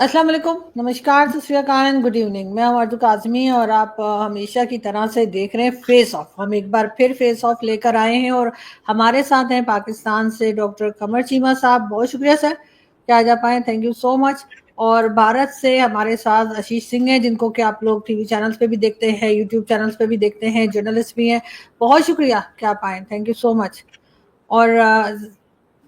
अस्सलाम वालेकुम, नमस्कार, सत श्री अकाल एंड गुड इवनिंग। मैं हूं अर्तुक आज़मी और आप हमेशा की तरह से देख रहे हैं फेस ऑफ। हम एक बार फिर फेस ऑफ लेकर आए हैं और हमारे साथ हैं पाकिस्तान से डॉक्टर कमर चीमा साहब। बहुत शुक्रिया सर कि आज आप आए, थैंक यू सो मच। और भारत से हमारे साथ आशीष सिंह हैं, जिनको कि आप लोग टीवी चैनल्स पे भी देखते हैं, यूट्यूब चैनल्स पे भी देखते हैं, जर्नलिस्ट भी हैं। बहुत शुक्रिया कि आप आए, थैंक यू सो मच। और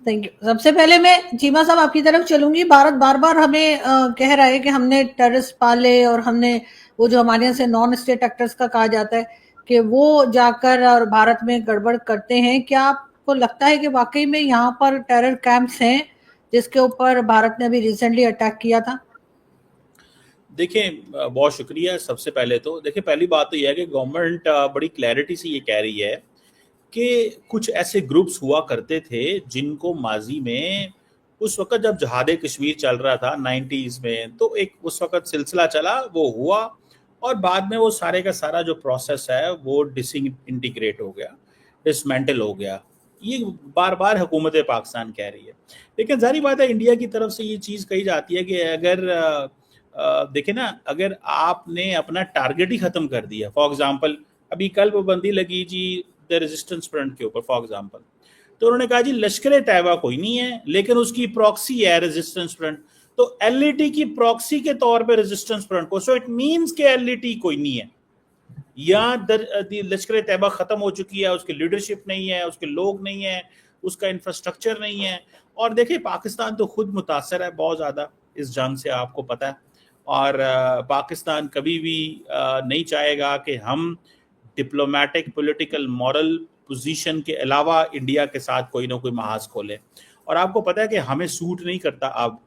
थैंक यू। सबसे पहले मैं चीमा साहब आपकी तरफ चलूंगी। भारत बार बार हमें कह रहा है कि हमने टेररिस्ट पाले और हमने वो जो हमारे यहाँ से नॉन स्टेट एक्टर्स का कहा जाता है कि वो जाकर और भारत में गड़बड़ करते हैं। क्या आपको लगता है कि वाकई में यहाँ पर टेरर कैंप्स हैं जिसके ऊपर भारत ने अभी रिसेंटली अटैक किया था? देखिए, बहुत शुक्रिया। सबसे पहले तो देखिए, पहली बात तो यह है कि गवर्नमेंट बड़ी क्लैरिटी से ये कह रही है कि कुछ ऐसे ग्रुप्स हुआ करते थे जिनको माजी में उस वक्त जब जहाद कश्मीर चल रहा था 90s में, तो एक उस वक्त सिलसिला चला, वो हुआ और बाद में वो सारे का सारा जो प्रोसेस है वो डिसइंटीग्रेट हो गया, डिसमेंटल हो गया। ये बार बार हुकूमत पाकिस्तान कह रही है। लेकिन जारी बात है, इंडिया की तरफ से ये चीज़ कही जाती है कि अगर देखे ना, अगर आपने अपना टारगेट ही खत्म कर दिया, फॉर एग्जांपल अभी कल पाबंदी लगी जी द रेजिस्टेंस फ्रंट के ऊपर, फॉर एग्जांपल, तो उन्होंने कहा जी लश्कर तैयबा कोई नहीं है लेकिन उसकी प्रॉक्सी है रेजिस्टेंस फ्रंट, तो एलईटी की प्रॉक्सी के तौर पे रेजिस्टेंस फ्रंट को, सो इट मींस के एलईटी कोई नहीं है या लश्कर तैयबा खत्म हो चुकी है, उसकी लीडरशिप नहीं है, उसके लोग नहीं है, उसका इंफ्रास्ट्रक्चर नहीं है। और देखिए, पाकिस्तान तो खुद मुतासर है बहुत ज़्यादा इस जंग से, आपको पता है। और पाकिस्तान कभी भी नहीं चाहेगा कि हम डिप्लोमेटिक पॉलिटिकल मॉरल पोजीशन के अलावा इंडिया के साथ कोई ना कोई महाज खोले। और आपको पता है कि हमें सूट नहीं करता अब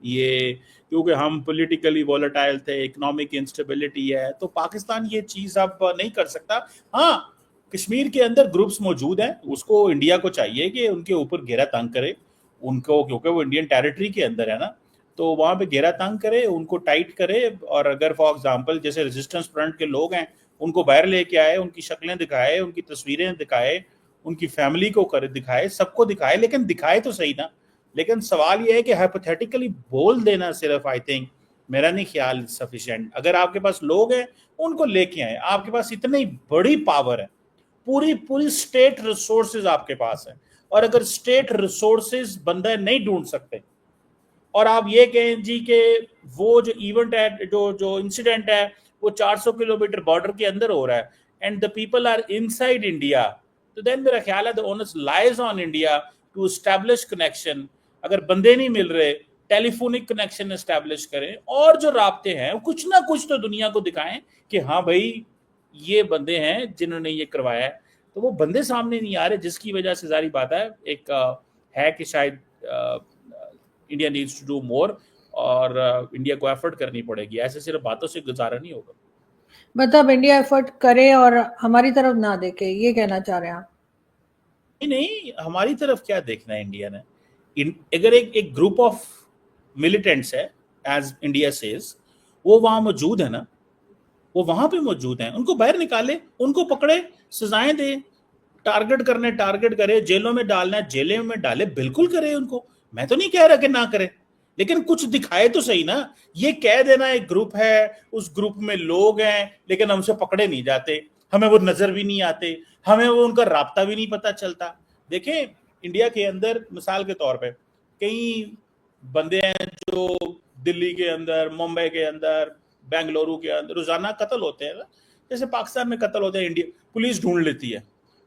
ये, क्योंकि हम पॉलिटिकली वॉलेटाइल थे, इकोनॉमिक इंस्टेबिलिटी है, तो पाकिस्तान ये चीज़ अब नहीं कर सकता। हाँ, कश्मीर के अंदर ग्रुप्स मौजूद हैं, उसको इंडिया को चाहिए कि उनके ऊपर घेरा तंग करे उनको, क्योंकि वो इंडियन टेरिटरी के अंदर है ना, तो वहाँ पे घेरा तंग करे, उनको टाइट करे। और अगर फॉर एग्जांपल जैसे रेजिस्टेंस फ्रंट के लोग हैं, उनको बाहर लेके आए, उनकी शक्लें दिखाए, उनकी तस्वीरें दिखाए, उनकी फैमिली को कर दिखाए, सबको दिखाए, लेकिन दिखाए तो सही ना। लेकिन सवाल ये है कि हाइपोथेटिकली बोल देना सिर्फ, आई थिंक, मेरा नहीं ख्याल सफिशिएंट। अगर आपके पास लोग हैं, उनको लेके आए, आपके पास इतनी बड़ी पावर है, पूरी पूरी स्टेट रिसोर्सेज आपके पास है, और अगर स्टेट रिसोर्सेज बंदा नहीं ढूंढ सकते और आप ये कहें जी कि वो जो इवेंट है, जो जो इंसिडेंट है, वो 400 किलोमीटर बॉर्डर के अंदर हो रहा है and the people are inside India, तो देन मेरा ख्याल है the onus lies on India to establish connection. अगर बंदे नहीं मिल रहे, टेलीफोनिक कनेक्शन एस्टैब्लिश करें और जो राब्ते हैं कुछ ना कुछ तो दुनिया को दिखाएं कि हाँ भाई ये बंदे हैं जिन्होंने ये करवाया है। तो वो बंदे सामने नहीं आ रहे, जिसकी वजह से जारी बात है एक है कि शायद India needs to do more, और इंडिया को एफर्ट करनी पड़ेगी, ऐसे सिर्फ बातों से गुजारा नहीं होगा। मतलब इंडिया एफर्ट करे और हमारी तरफ ना देखे, ये कहना चाह रहे हैं आप? नहीं नहीं, हमारी तरफ क्या देखना है इंडिया ने? अगर एक ग्रुप ऑफ मिलिटेंट्स है, एज इंडिया सेज, वो वहां मौजूद है ना, वो वहां पे मौजूद हैं, उनको बाहर निकाले, उनको पकड़े, सजाएं दे, टारगेट करने टारगेट करे, जेलों में डालना है जेलों में डाले, बिल्कुल करे उनको। मैं तो नहीं कह रहा कि ना करे, लेकिन कुछ दिखाए तो सही ना। ये कह देना एक ग्रुप है, उस ग्रुप में लोग हैं, लेकिन हमसे पकड़े नहीं जाते, हमें वो नजर भी नहीं आते, हमें वो उनका राब्ता भी नहीं पता चलता। देखें, इंडिया के अंदर मिसाल के तौर पे कई बंदे हैं जो दिल्ली के अंदर, मुंबई के अंदर, बेंगलुरु के अंदर रोजाना कत्ल होते हैं ना, जैसे पाकिस्तान में कत्ल होते हैं, इंडिया पुलिस ढूंढ लेती है,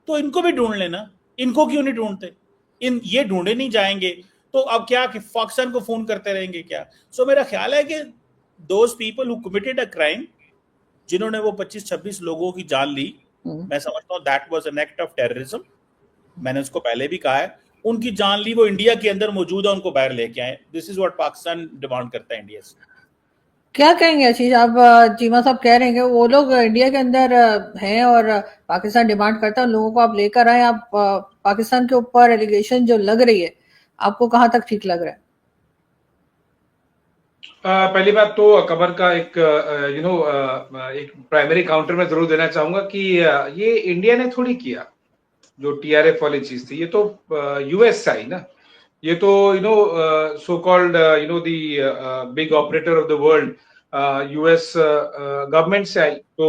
तो इनको भी ढूंढ लेना। इनको क्यों नहीं ढूंढते? इन ये ढूंढे नहीं जाएंगे तो अब क्या कि पाकिस्तान को फोन करते रहेंगे क्या? सो मेरा ख्याल है कि those people who committed a crime, जिन्होंने वो 25-26 लोगों की जान ली, मैं समझता हूँ that was an act of terrorism, मैंने उसको पहले भी कहा है, उनकी जान ली, वो इंडिया के अंदर मौजूद है, उनको बाहर लेके आए। This is what Pakistan demand करता है इंडिया से। क्या कहेंगे आशीष आप? चीमा साहब कह रहे हैं कि वो लोग इंडिया के अंदर हैं और पाकिस्तान डिमांड करता है उन लोगों को आप लेकर आए। आप पाकिस्तान के ऊपर एलिगेशन जो लग रही है, आपको कहाँ तक ठीक लग रहा है? पहली बात तो कमर का एक एक प्राइमरी काउंटर में जरूर देना चाहूंगा कि ये इंडिया ने थोड़ी किया जो टीआरएफ वाली चीज थी, ये तो यूएस से आई ना। ये तो so called the big operator of the world US government से आई। तो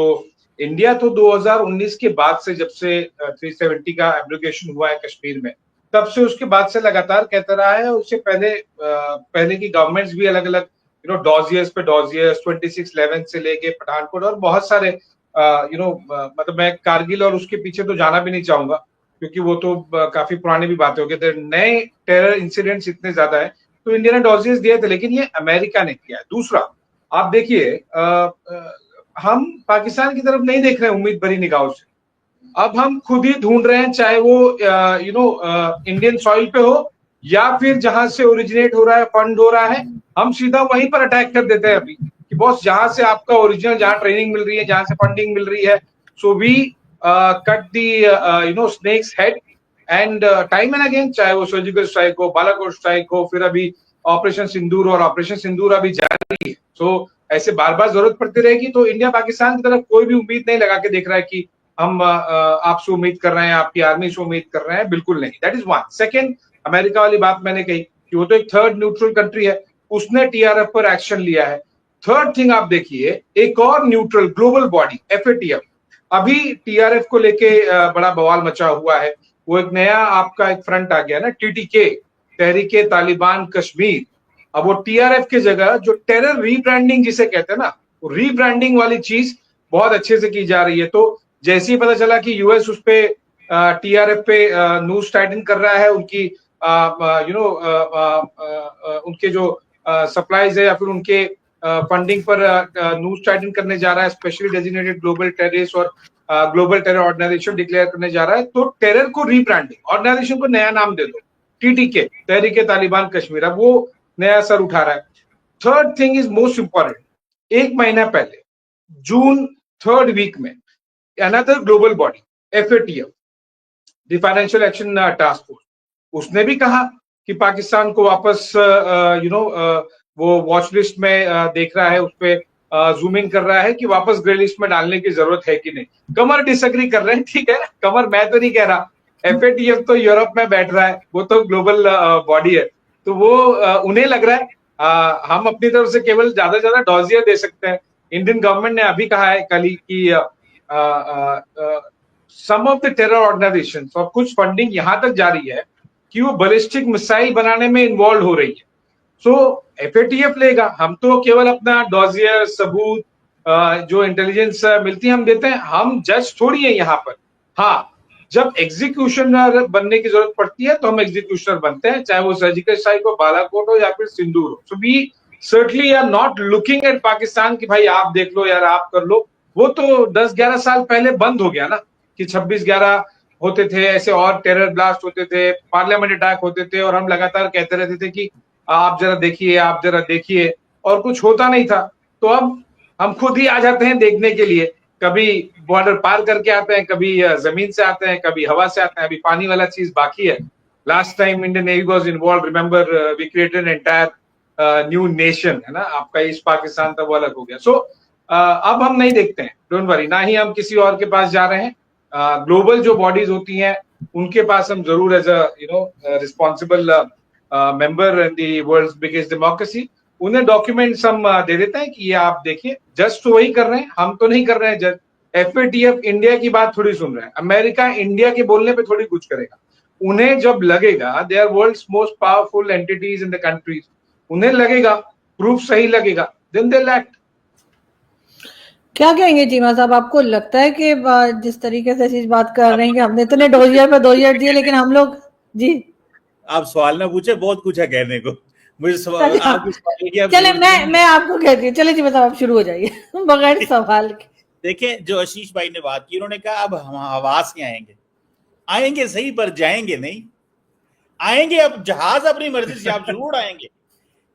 इंडिया तो 2019 के बाद से, जब से 370 का एब्रोगेशन हुआ है कश्मीर में, तब से उसके बाद से लगातार कहता रहा है। उससे पहले की गवर्नमेंट्स भी अलग अलग डॉजियर्स पे डॉजियर्स 2611 से लेके पठानकोट और बहुत सारे मतलब मैं कारगिल और उसके पीछे तो जाना भी नहीं चाहूंगा, क्योंकि वो तो काफी पुरानी भी बातें हो गई थे। नए टेरर इंसिडेंट्स इतने ज्यादा है, तो इंडिया ने डॉजियर्स दिए थे, लेकिन ये अमेरिका ने किया है। दूसरा, आप देखिए, हम पाकिस्तान की तरफ नहीं देख रहे हैं उम्मीद भरी निगाहों से। अब हम खुद ही ढूंढ रहे हैं, चाहे वो इंडियन सॉइल पे हो या फिर जहां से ओरिजिनेट हो रहा है, फंड हो रहा है, हम सीधा वहीं पर अटैक कर देते हैं अभी कि बॉस जहां से आपका ओरिजिनल, जहां ट्रेनिंग मिल रही है, जहां से फंडिंग मिल रही है, so we cut the snake's head. And time and again, चाहे वो सर्जिकल स्ट्राइक हो, बालाकोट स्ट्राइक हो, फिर अभी ऑपरेशन सिंदूर, और ऑपरेशन सिंदूर अभी जारी है। सो ऐसे बार बार जरूरत पड़ती रहेगी। तो इंडिया पाकिस्तान की तरफ कोई भी उम्मीद नहीं लगा के देख रहा है कि हम आपसे उम्मीद कर रहे हैं, आपकी आर्मी से उम्मीद कर रहे हैं, बिल्कुल नहीं। That is one. Second, America वाली बात मैंने कही कि वो तो एक थर्ड न्यूट्रल कंट्री है, उसने टीआरएफ पर एक्शन लिया है। थर्ड थिंग, आप देखिए, एक और न्यूट्रल ग्लोबल बॉडी एफएटीएफ, अभी टीआरएफ को लेके बड़ा बवाल मचा हुआ है। वो एक नया आपका एक फ्रंट आ गया ना, टीटीके, तहरीके तालिबान कश्मीर। अब वो टीआरएफ की जगह जो टेरर रीब्रांडिंग जिसे कहते हैं ना, वो रीब्रांडिंग वाली चीज बहुत अच्छे से की जा रही है। तो जैसे ही पता चला कि यूएस उस पे टीआरएफ पे न्यूज टाइटन कर रहा है, उनकी उनके जो सप्लाईज है या फिर उनके फंडिंग पर न्यूज टाइटन करने जा रहा है, स्पेशली डेजिग्नेटेड ग्लोबल टेररिस्ट और ग्लोबल टेरर ऑर्गेनाइजेशन डिक्लेयर करने जा रहा है, तो टेरर को रीब्रांडिंग, ऑर्गेनाइजेशन को नया नाम दे दो, टीटीके, तहरीके तालिबान कश्मीर, अब वो नया असर उठा रहा है। Third thing is most important, एक महीना पहले जून थर्ड वीक में another global body FATF, the financial action task force, उसने भी कहा कि पाकिस्तान को वापस वो वॉच लिस्ट में देख रहा है, उस पर जूम इन कर रहा है कि वापस ग्रे लिस्ट में डालने की जरूरत है कि नहीं। कमर डिसएग्री कर रहे हैं, ठीक है, कमर मैं तो नहीं कह रहा, एफएटीएफ तो यूरोप में बैठ रहा है, वो तो ग्लोबल बॉडी है, तो वो उन्हें लग रहा है हम अपनी तरफ से केवल ज्यादा से ज्यादा डॉजियर दे सकते हैं। इंडियन गवर्नमेंट ने अभी कहा है कल ही कि सम ऑफ द टेरर ऑर्गेनाइजेशन, और कुछ फंडिंग यहां तक जारी है कि वो बैलिस्टिक मिसाइल बनाने में इन्वॉल्व हो रही है। सो एफएटीएफ लेगा, हम तो केवल अपना डॉजियर सबूत जो इंटेलिजेंस मिलती है हम देते हैं, हम जज थोड़ी है यहाँ पर। हाँ, जब एग्जीक्यूशनर बनने की जरूरत पड़ती है तो हम एग्जीक्यूशनर बनते हैं, चाहे वो सर्जिकल स्ट्राइक हो, बालाकोट हो या फिर सिंदूर हो। So we certainly are not looking at Pakistan कि भाई आप देख लो यार, आप कर लो। वो तो 10-11 साल पहले बंद हो गया ना, कि 26/11 होते थे ऐसे, और टेरर ब्लास्ट होते थे, पार्लियामेंट अटैक होते थे, और हम लगातार कहते रहते थे कि आप जरा देखिए, आप जरा देखिए, और कुछ होता नहीं था। तो अब हम खुद ही आ जाते हैं देखने के लिए, कभी बॉर्डर पार करके आते हैं, कभी जमीन से आते हैं, कभी हवा से आते हैं, अभी पानी वाला चीज बाकी है। Last time Indian navy was involve, remember, we created an entire new nation, है ना, आपका ईस्ट पाकिस्तान था, वो अलग हो गया। सो अब हम नहीं देखते हैं, डोंट वरी, ना ही हम किसी और के पास जा रहे हैं। ग्लोबल जो बॉडीज होती हैं उनके पास हम जरूर as a responsible member in the world's biggest democracy, उन्हें डॉक्यूमेंट्स हम दे देते हैं कि ये आप देखिए। जस्ट तो वही कर रहे हैं, हम तो नहीं कर रहे हैं जज। एफएटीएफ इंडिया की बात थोड़ी सुन रहे हैं, अमेरिका इंडिया के बोलने पे थोड़ी कुछ करेगा। उन्हें जब लगेगा, they are world's most powerful entities in the countries, उन्हें लगेगा, प्रूफ सही लगेगा, देन दे विल एक्ट। क्या कहेंगे चीमा साहब, आपको लगता है कि जिस तरीके से चीज बात कर रहे हैं कि हमने इतने डॉजियर पे डॉजियर दिए, लेकिन हम लोग जी, आप सवाल ना पूछे, बहुत कुछ है कहने को। मुझे सवाल, आपको सवाल किया, चले मैं आपको कहती हूँ, चले चीमा साहब आप शुरू हो जाइए बगैर सवाल के। देखिए, जो आशीष भाई ने बात की, उन्होंने कहा अब हम हवा से आएंगे सही, पर जाएंगे नहीं। आएंगे, अब जहाज अपनी मर्जी से आप जरूर आएंगे,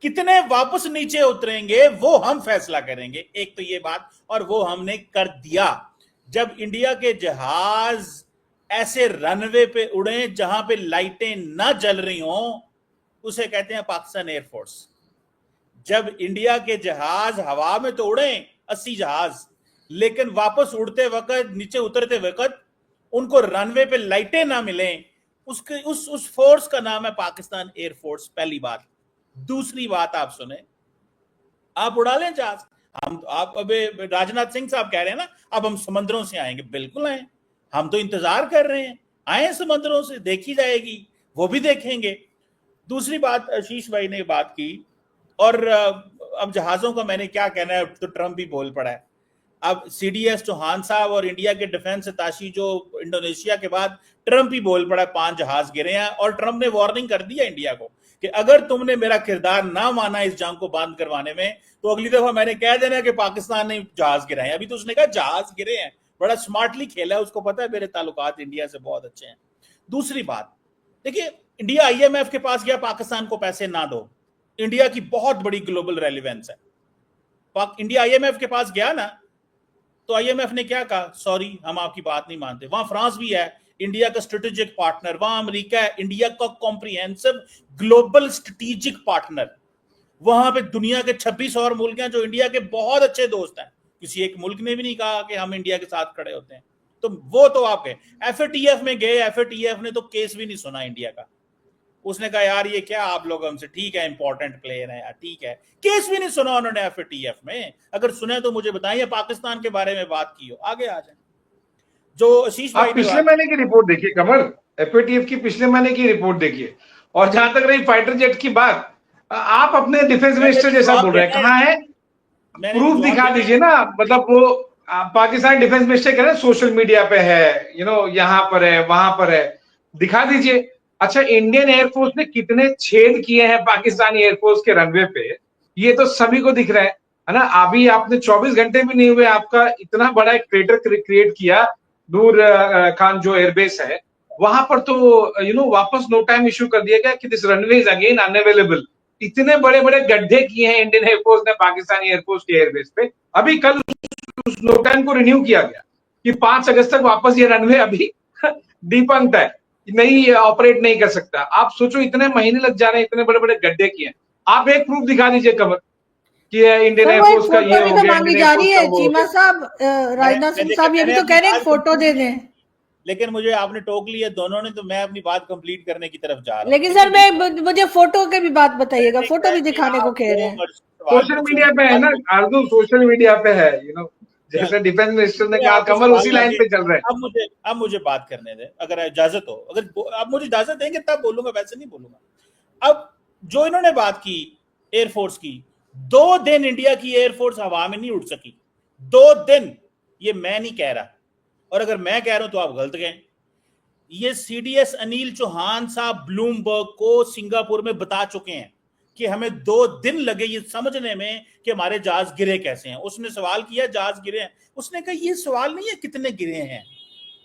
कितने वापस नीचे उतरेंगे वो हम फैसला करेंगे, एक तो ये बात, और वो हमने कर दिया। जब इंडिया के जहाज ऐसे रनवे पे उड़े जहां पे लाइटें ना जल रही हों, उसे कहते हैं पाकिस्तान एयरफोर्स। जब इंडिया के जहाज हवा में तो उड़े 80 जहाज, लेकिन वापस उड़ते वक्त, नीचे उतरते वक्त उनको रनवे पे लाइटें ना मिलें, उसके उस फोर्स का नाम है पाकिस्तान एयरफोर्स, पहली बात। दूसरी बात आप सुने, आप उड़ा लें जहाज, हम आप अबे राजनाथ सिंह साहब कह रहे हैं ना अब हम समंदरों से आएंगे, बिल्कुल आए, हम तो इंतजार कर रहे हैं, आए समंदरों से, देखी जाएगी, वो भी देखेंगे। दूसरी बात आशीष भाई ने बात की, और अब जहाजों का मैंने क्या कहना है, तो ट्रंप भी बोल पड़ा है। अब सीडीएस चौहान साहब और इंडिया के डिफेंस अताशी जो इंडोनेशिया के बाद ट्रंप ही बोल पड़ा, 5 जहाज गिरे हैं, और ट्रंप ने वार्निंग कर दिया इंडिया को कि अगर तुमने मेरा किरदार ना माना इस जंग को बंद करवाने में, तो अगली दफा मैंने कह देना कि पाकिस्तान ने जहाज गिराए। अभी तो उसने कहा जहाज गिरे हैं, बड़ा स्मार्टली खेला है, उसको पता है मेरे ताल्लुकात इंडिया से बहुत अच्छे हैं। दूसरी बात देखिए, इंडिया आईएमएफ के पास गया, पाकिस्तान को पैसे ना दो, इंडिया की बहुत बड़ी ग्लोबल रेलिवेंस है। इंडिया आईएमएफ के पास गया ना, तो आईएमएफ ने क्या कहा, सॉरी हम आपकी बात नहीं मानते। वहां फ्रांस भी है, इंडिया का स्ट्रेटेजिक पार्टनर, वहां अमेरिका है, इंडिया का कॉम्प्रिहेंसिव ग्लोबल स्ट्रेटेजिक पार्टनर। वहां पे दुनिया के 26 और मुल्क हैं जो इंडिया के बहुत अच्छे दोस्त हैं, किसी एक मुल्क ने भी नहीं कहा कि हम इंडिया के साथ खड़े होते हैं। तो वो तो आप गए, एफएटीएफ में गए, एफएटीएफ ने तो केस भी नहीं सुना इंडिया का, उसने कहा यार ये क्या आप लोग हमसे, ठीक है इंपॉर्टेंट प्लेयर है यार, ठीक है, केस भी नहीं सुना उन्होंने एफएटीएफ में। अगर सुने तो मुझे बताइए, पाकिस्तान के बारे में बात की हो, आगे आ जाए। जो आशीष भाई आप पिछले महीने की रिपोर्ट देखिए कमल, एफएटीएफ की पिछले महीने की रिपोर्ट देखिए। और जहां तक रही फाइटर जेट की बात, आप अपने डिफेंस मिनिस्टर जैसा बोल रहे हैं, कहाँ है प्रूफ दिखा दीजिए ना। मतलब वो पाकिस्तान डिफेंस मिनिस्टर कह रहे हैं सोशल मीडिया पे है, यहाँ पर है वहां पर है, दिखा दीजिए। अच्छा, इंडियन एयरफोर्स ने कितने छेद किए हैं पाकिस्तानी एयरफोर्स के रनवे पे, ये तो सभी को दिख रहा है ना। अभी आपने 24 घंटे भी नहीं हुए, आपका इतना बड़ा एक क्रेटर क्रिएट किया नूर खान जो एयरबेस है वहां पर, तो वापस नो टाइम इश्यू कर दिया गया कि this runway is again unavailable. इतने बड़े बड़े गड्ढे किए हैं इंडियन एयरफोर्स ने पाकिस्तानी एयरफोर्स के एयरबेस पे। अभी कल उस नो टाइम को रिन्यू किया गया कि 5 अगस्त तक वापस ये रनवे अभी डिपंक्ट है, नहीं ऑपरेट नहीं कर सकता। आप सोचो इतने महीने लग जा रहे हैं, इतने बड़े बड़े गड्ढे किए। आप एक प्रूफ दिखा दीजिए कमर कि इंडियन एयरफोर्स का ये हो गया, मांगी जा रही है। चीमा साहब, राजनाथ सिंह साहब ये भी तो कह रहे हैं फोटो दे दें, लेकिन मुझे आपने टोक लिया दोनों ने, तो मैं अपनी बात कंप्लीट करने की तरफ जा रहा हूं। लेकिन सर मुझे फोटो के भी बात बताइएगा, फोटो भी दिखाने को कह रहे हैं। सोशल मीडिया पे है ना आरजू, सोशल मीडिया पे है, जैसे डिफेंस मिनिस्टर ने कहा, कमल उसी लाइन पे चल रहे हैं। अब मुझे बात करने दें, अगर इजाजत हो, अगर आप मुझे इजाजत देंगे तब बोलूंगा, वैसे नहीं बोलूंगा। अब जो इन्होंने बात की एयरफोर्स की, 2 दिन इंडिया की एयरफोर्स हवा में नहीं उड़ सकी, 2 दिन, ये मैं नहीं कह रहा, और अगर मैं कह रहा हूं तो आप गलत गए। ये सीडीएस अनिल चौहान साहब ब्लूमबर्ग को सिंगापुर में बता चुके हैं कि हमें 2 दिन लगे ये समझने में कि हमारे जहाज गिरे कैसे हैं। उसने सवाल किया जहाज गिरे हैं, उसने कहा ये सवाल नहीं है कितने गिरे हैं,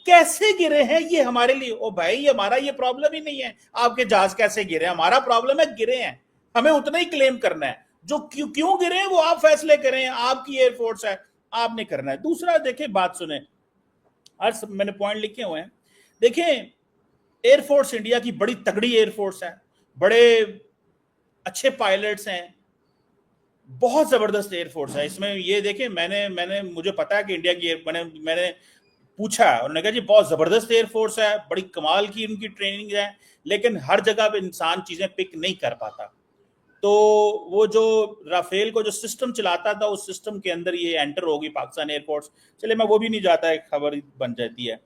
कैसे गिरे हैं ये हमारे लिए। ओ भाई, हमारा ये प्रॉब्लम ही नहीं है आपके जहाज कैसे गिरे, हमारा प्रॉब्लम है गिरे हैं, हमें उतना ही क्लेम करना है। जो क्यों गिरे हैं वो आप फैसले करें, आपकी एयरफोर्स है, आपने करना है। दूसरा देखिए, बात सुने, आज मैंने पॉइंट लिखे हुए हैं। देखिए, एयरफोर्स इंडिया की बड़ी तगड़ी एयरफोर्स है, बड़े अच्छे पायलट्स हैं, बहुत जबरदस्त एयरफोर्स है। इसमें ये देखिए, मैंने मुझे पता है कि इंडिया की मैंने पूछा, उन्होंने कहा जी बहुत जबरदस्त एयरफोर्स है, बड़ी कमाल की उनकी ट्रेनिंग है, लेकिन हर जगह पे इंसान चीजें पिक नहीं कर पाता। तो वो जो राफेल को जो सिस्टम चलाता था, उस सिस्टम के अंदर ये एंटर होगी पाकिस्तान एयरफोर्स। चले मैं वो भी नहीं जाता, एक खबर बन जाती है।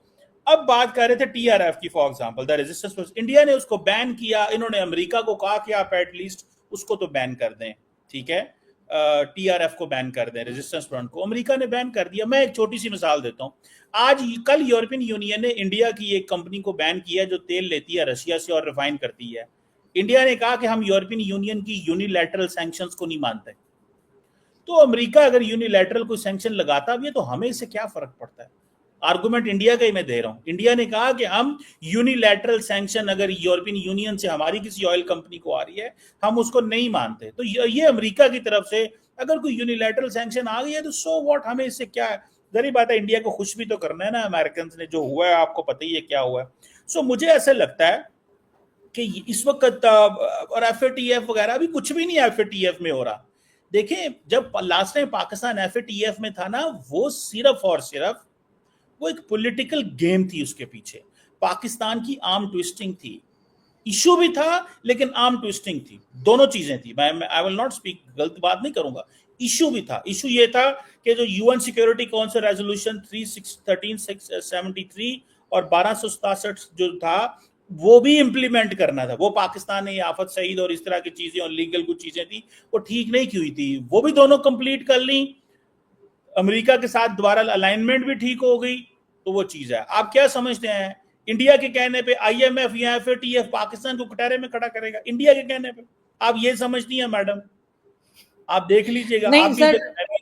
अब बात कर रहे थे टीआरएफ की, for example the resistance force, India ने उसको बैन किया, इन्होंने अमेरिका को कहा कि आप एटलीस्ट उसको तो बैन कर दें, ठीक है, टीआरएफ को बैन कर दें, रेजिस्टेंस फ्रंट को। अमेरिका ने बैन कर दिया। मैं एक छोटी सी मिसाल देता हूं, कल यूरोपियन यूनियन ने इंडिया की एक कंपनी को बैन किया जो तेल लेती है रशिया से और रिफाइन करती है। इंडिया ने कहा कि हम यूरोपियन यूनियन की यूनिलैटरल सैंक्शंस को नहीं मानते। तो अमेरिका अगर यूनिलैटरल कोई सैंक्शन लगाता भी है तो हमें इससे क्या फर्क पड़ता है? आर्गुमेंट इंडिया का ही मैं दे रहा हूं। इंडिया ने कहा कि हम यूनिलैटरल सैंक्शन अगर यूरोपियन यूनियन से हमारी किसी ऑयल कंपनी को आ रही है, हम उसको नहीं मानते। तो ये अमेरिका की तरफ से अगर कोई यूनिलैटरल सैंक्शन आ गई है तो सो व्हाट, हमें इससे क्या है? जरी बात है, इंडिया को खुश भी तो करना है ना अमेरिकन ने, जो हुआ है आपको पता ही है क्या हुआ है। सो मुझे ऐसा लगता है कि इस वक्त और एफएटीएफ वगैरह भी कुछ भी नहीं एफएटीएफ में हो रहा। देखिए, जब लास्ट टाइम पाकिस्तान एफएटीएफ में था ना, वो सिर्फ और सिर्फ वो एक पॉलिटिकल गेम थी उसके पीछे। पाकिस्तान की आर्म ट्विस्टिंग थी, इशू भी था लेकिन आर्म ट्विस्टिंग थी, दोनों चीजें थी। मैं आई विल नॉट स्पीक, गलत बात नहीं करूंगा। इशू भी था, इशू ये था कि जो यूएन सिक्योरिटी काउंसिल रेजोल्यूशन 1373 और 1267 जो था वो भी इंप्लीमेंट करना था। वो पाकिस्तान ने आफत सईद और इस तरह की चीजें और लीगल कुछ चीजें थी वो ठीक नहीं की हुई थी, वो भी दोनों कंप्लीट कर ली। अमेरिका के साथ दोबारा अलाइनमेंट भी ठीक हो गई, तो वो चीज है। आप क्या समझते हैं इंडिया के कहने पे आईएमएफ या एफएटीएफ पाकिस्तान को कटहरे में खड़ा करेगा? इंडिया के कहने पे आप ये समझती हैं मैडम? आप देख लीजिएगा। नहीं आप सर,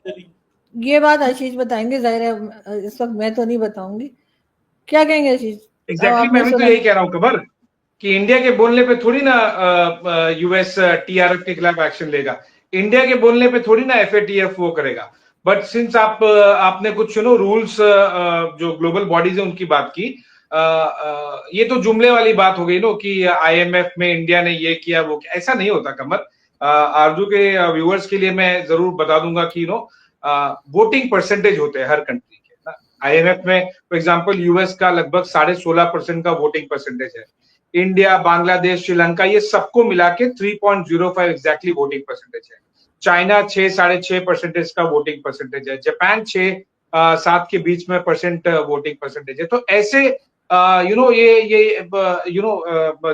भी ये बात आशीष बताएंगे, जाहिर है इस वक्त मैं तो नहीं बताऊंगी। क्या कहेंगे आशीष? एग्जैक्टली, मैं भी तो यही कह रहा हूँ कमर कि इंडिया के बोलने पे थोड़ी ना यूएस टीआरएफ के खिलाफ एक्शन लेगा, इंडिया के बोलने पे थोड़ी ना एफएटीएफ वो करेगा। बट सिंस आपने कुछ रूल्स जो ग्लोबल बॉडीज है उनकी बात की, ये तो जुमले वाली बात हो गई नो कि आईएमएफ में इंडिया ने ये किया वो किया। ऐसा नहीं होता कमर। आरजू के व्यूअर्स के लिए मैं जरूर बता दूंगा कि वोटिंग परसेंटेज होते हैं हर कंट्री के। आईएमएफ में फॉर एग्जांपल यूएस का लगभग 16.5% का वोटिंग परसेंटेज है। इंडिया, बांग्लादेश, श्रीलंका ये सबको मिला के 3.05 एग्जैक्टली वोटिंग परसेंटेज है। चाइना 6-6.5% का वोटिंग परसेंटेज है। जापान 6-7 के बीच में परसेंट वोटिंग परसेंटेज है। तो ऐसे ये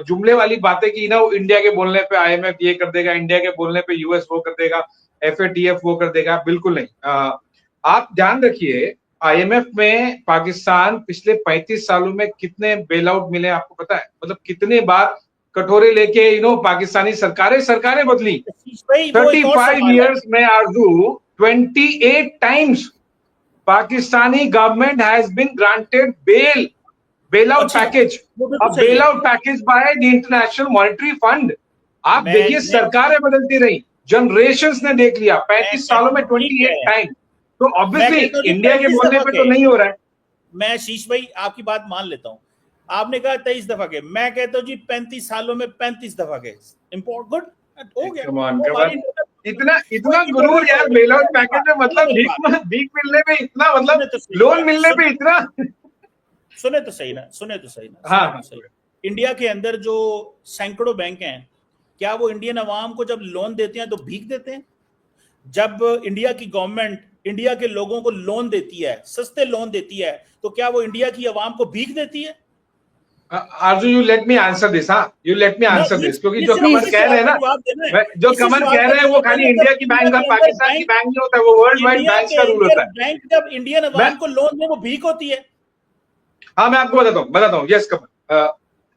जुमले वाली बातें कि इंडिया के बोलने पे आईएमएफ ये कर देगा, इंडिया के बोलने पे यूएस वो कर देगा, एफएटीएफ वो कर देगा, बिल्कुल नहीं। आप ध्यान रखिए आईएमएफ में पाकिस्तान पिछले 35 सालों में कितने बेल आउट मिले आपको पता है? मतलब कितने बार कटोरे लेके पाकिस्तानी सरकारें बदली। 35 years में Arzoo 28 times Pakistani government has been granted bail out package, bail out package by the International Monetary Fund. आप देखिए सरकारें बदलती रही, जनरेशंस ने देख लिया 35 सालों में 28 टाइम। तो ऑब्वियसली इंडिया के बोलने पे तो नहीं हो रहा है। मैं शीश भाई आपकी बात मान लेता हूं, आपने कहा 23 दफा के, मैं कहता हूं जी 35 सालों में 35 दफा के। इम्पोर्ट गुड हो गया। इतना गुरूर यार बेल आउट पैकेज में, मतलब भीख मिलने पे इतना, मतलब लोन मिलने पे इतना। सुने तो सही ना। हाँ, इंडिया के अंदर जो सैकड़ों बैंक हैं, क्या वो इंडियन अवाम को जब लोन देते हैं तो भीख देते हैं? जब इंडिया की गवर्नमेंट इंडिया के लोगों को लोन देती है, सस्ते लोन देती है, तो क्या वो इंडिया की अवाम को भीख देती है? आरजू you let me answer this. You let me answer this, क्योंकि जो कमर कह रहे हैं ना, जो कमर कह रहे हैं वो खाली इंडिया की बैंक और पाकिस्तान की बैंक नहीं होता, वो वर्ल्ड वाइड बैंक का रूल होता है। बैंक जब इंडियन अवाम को लोन दे वो भीख होती है। हाँ, मैं आपको बताता हूँ। यस कमर,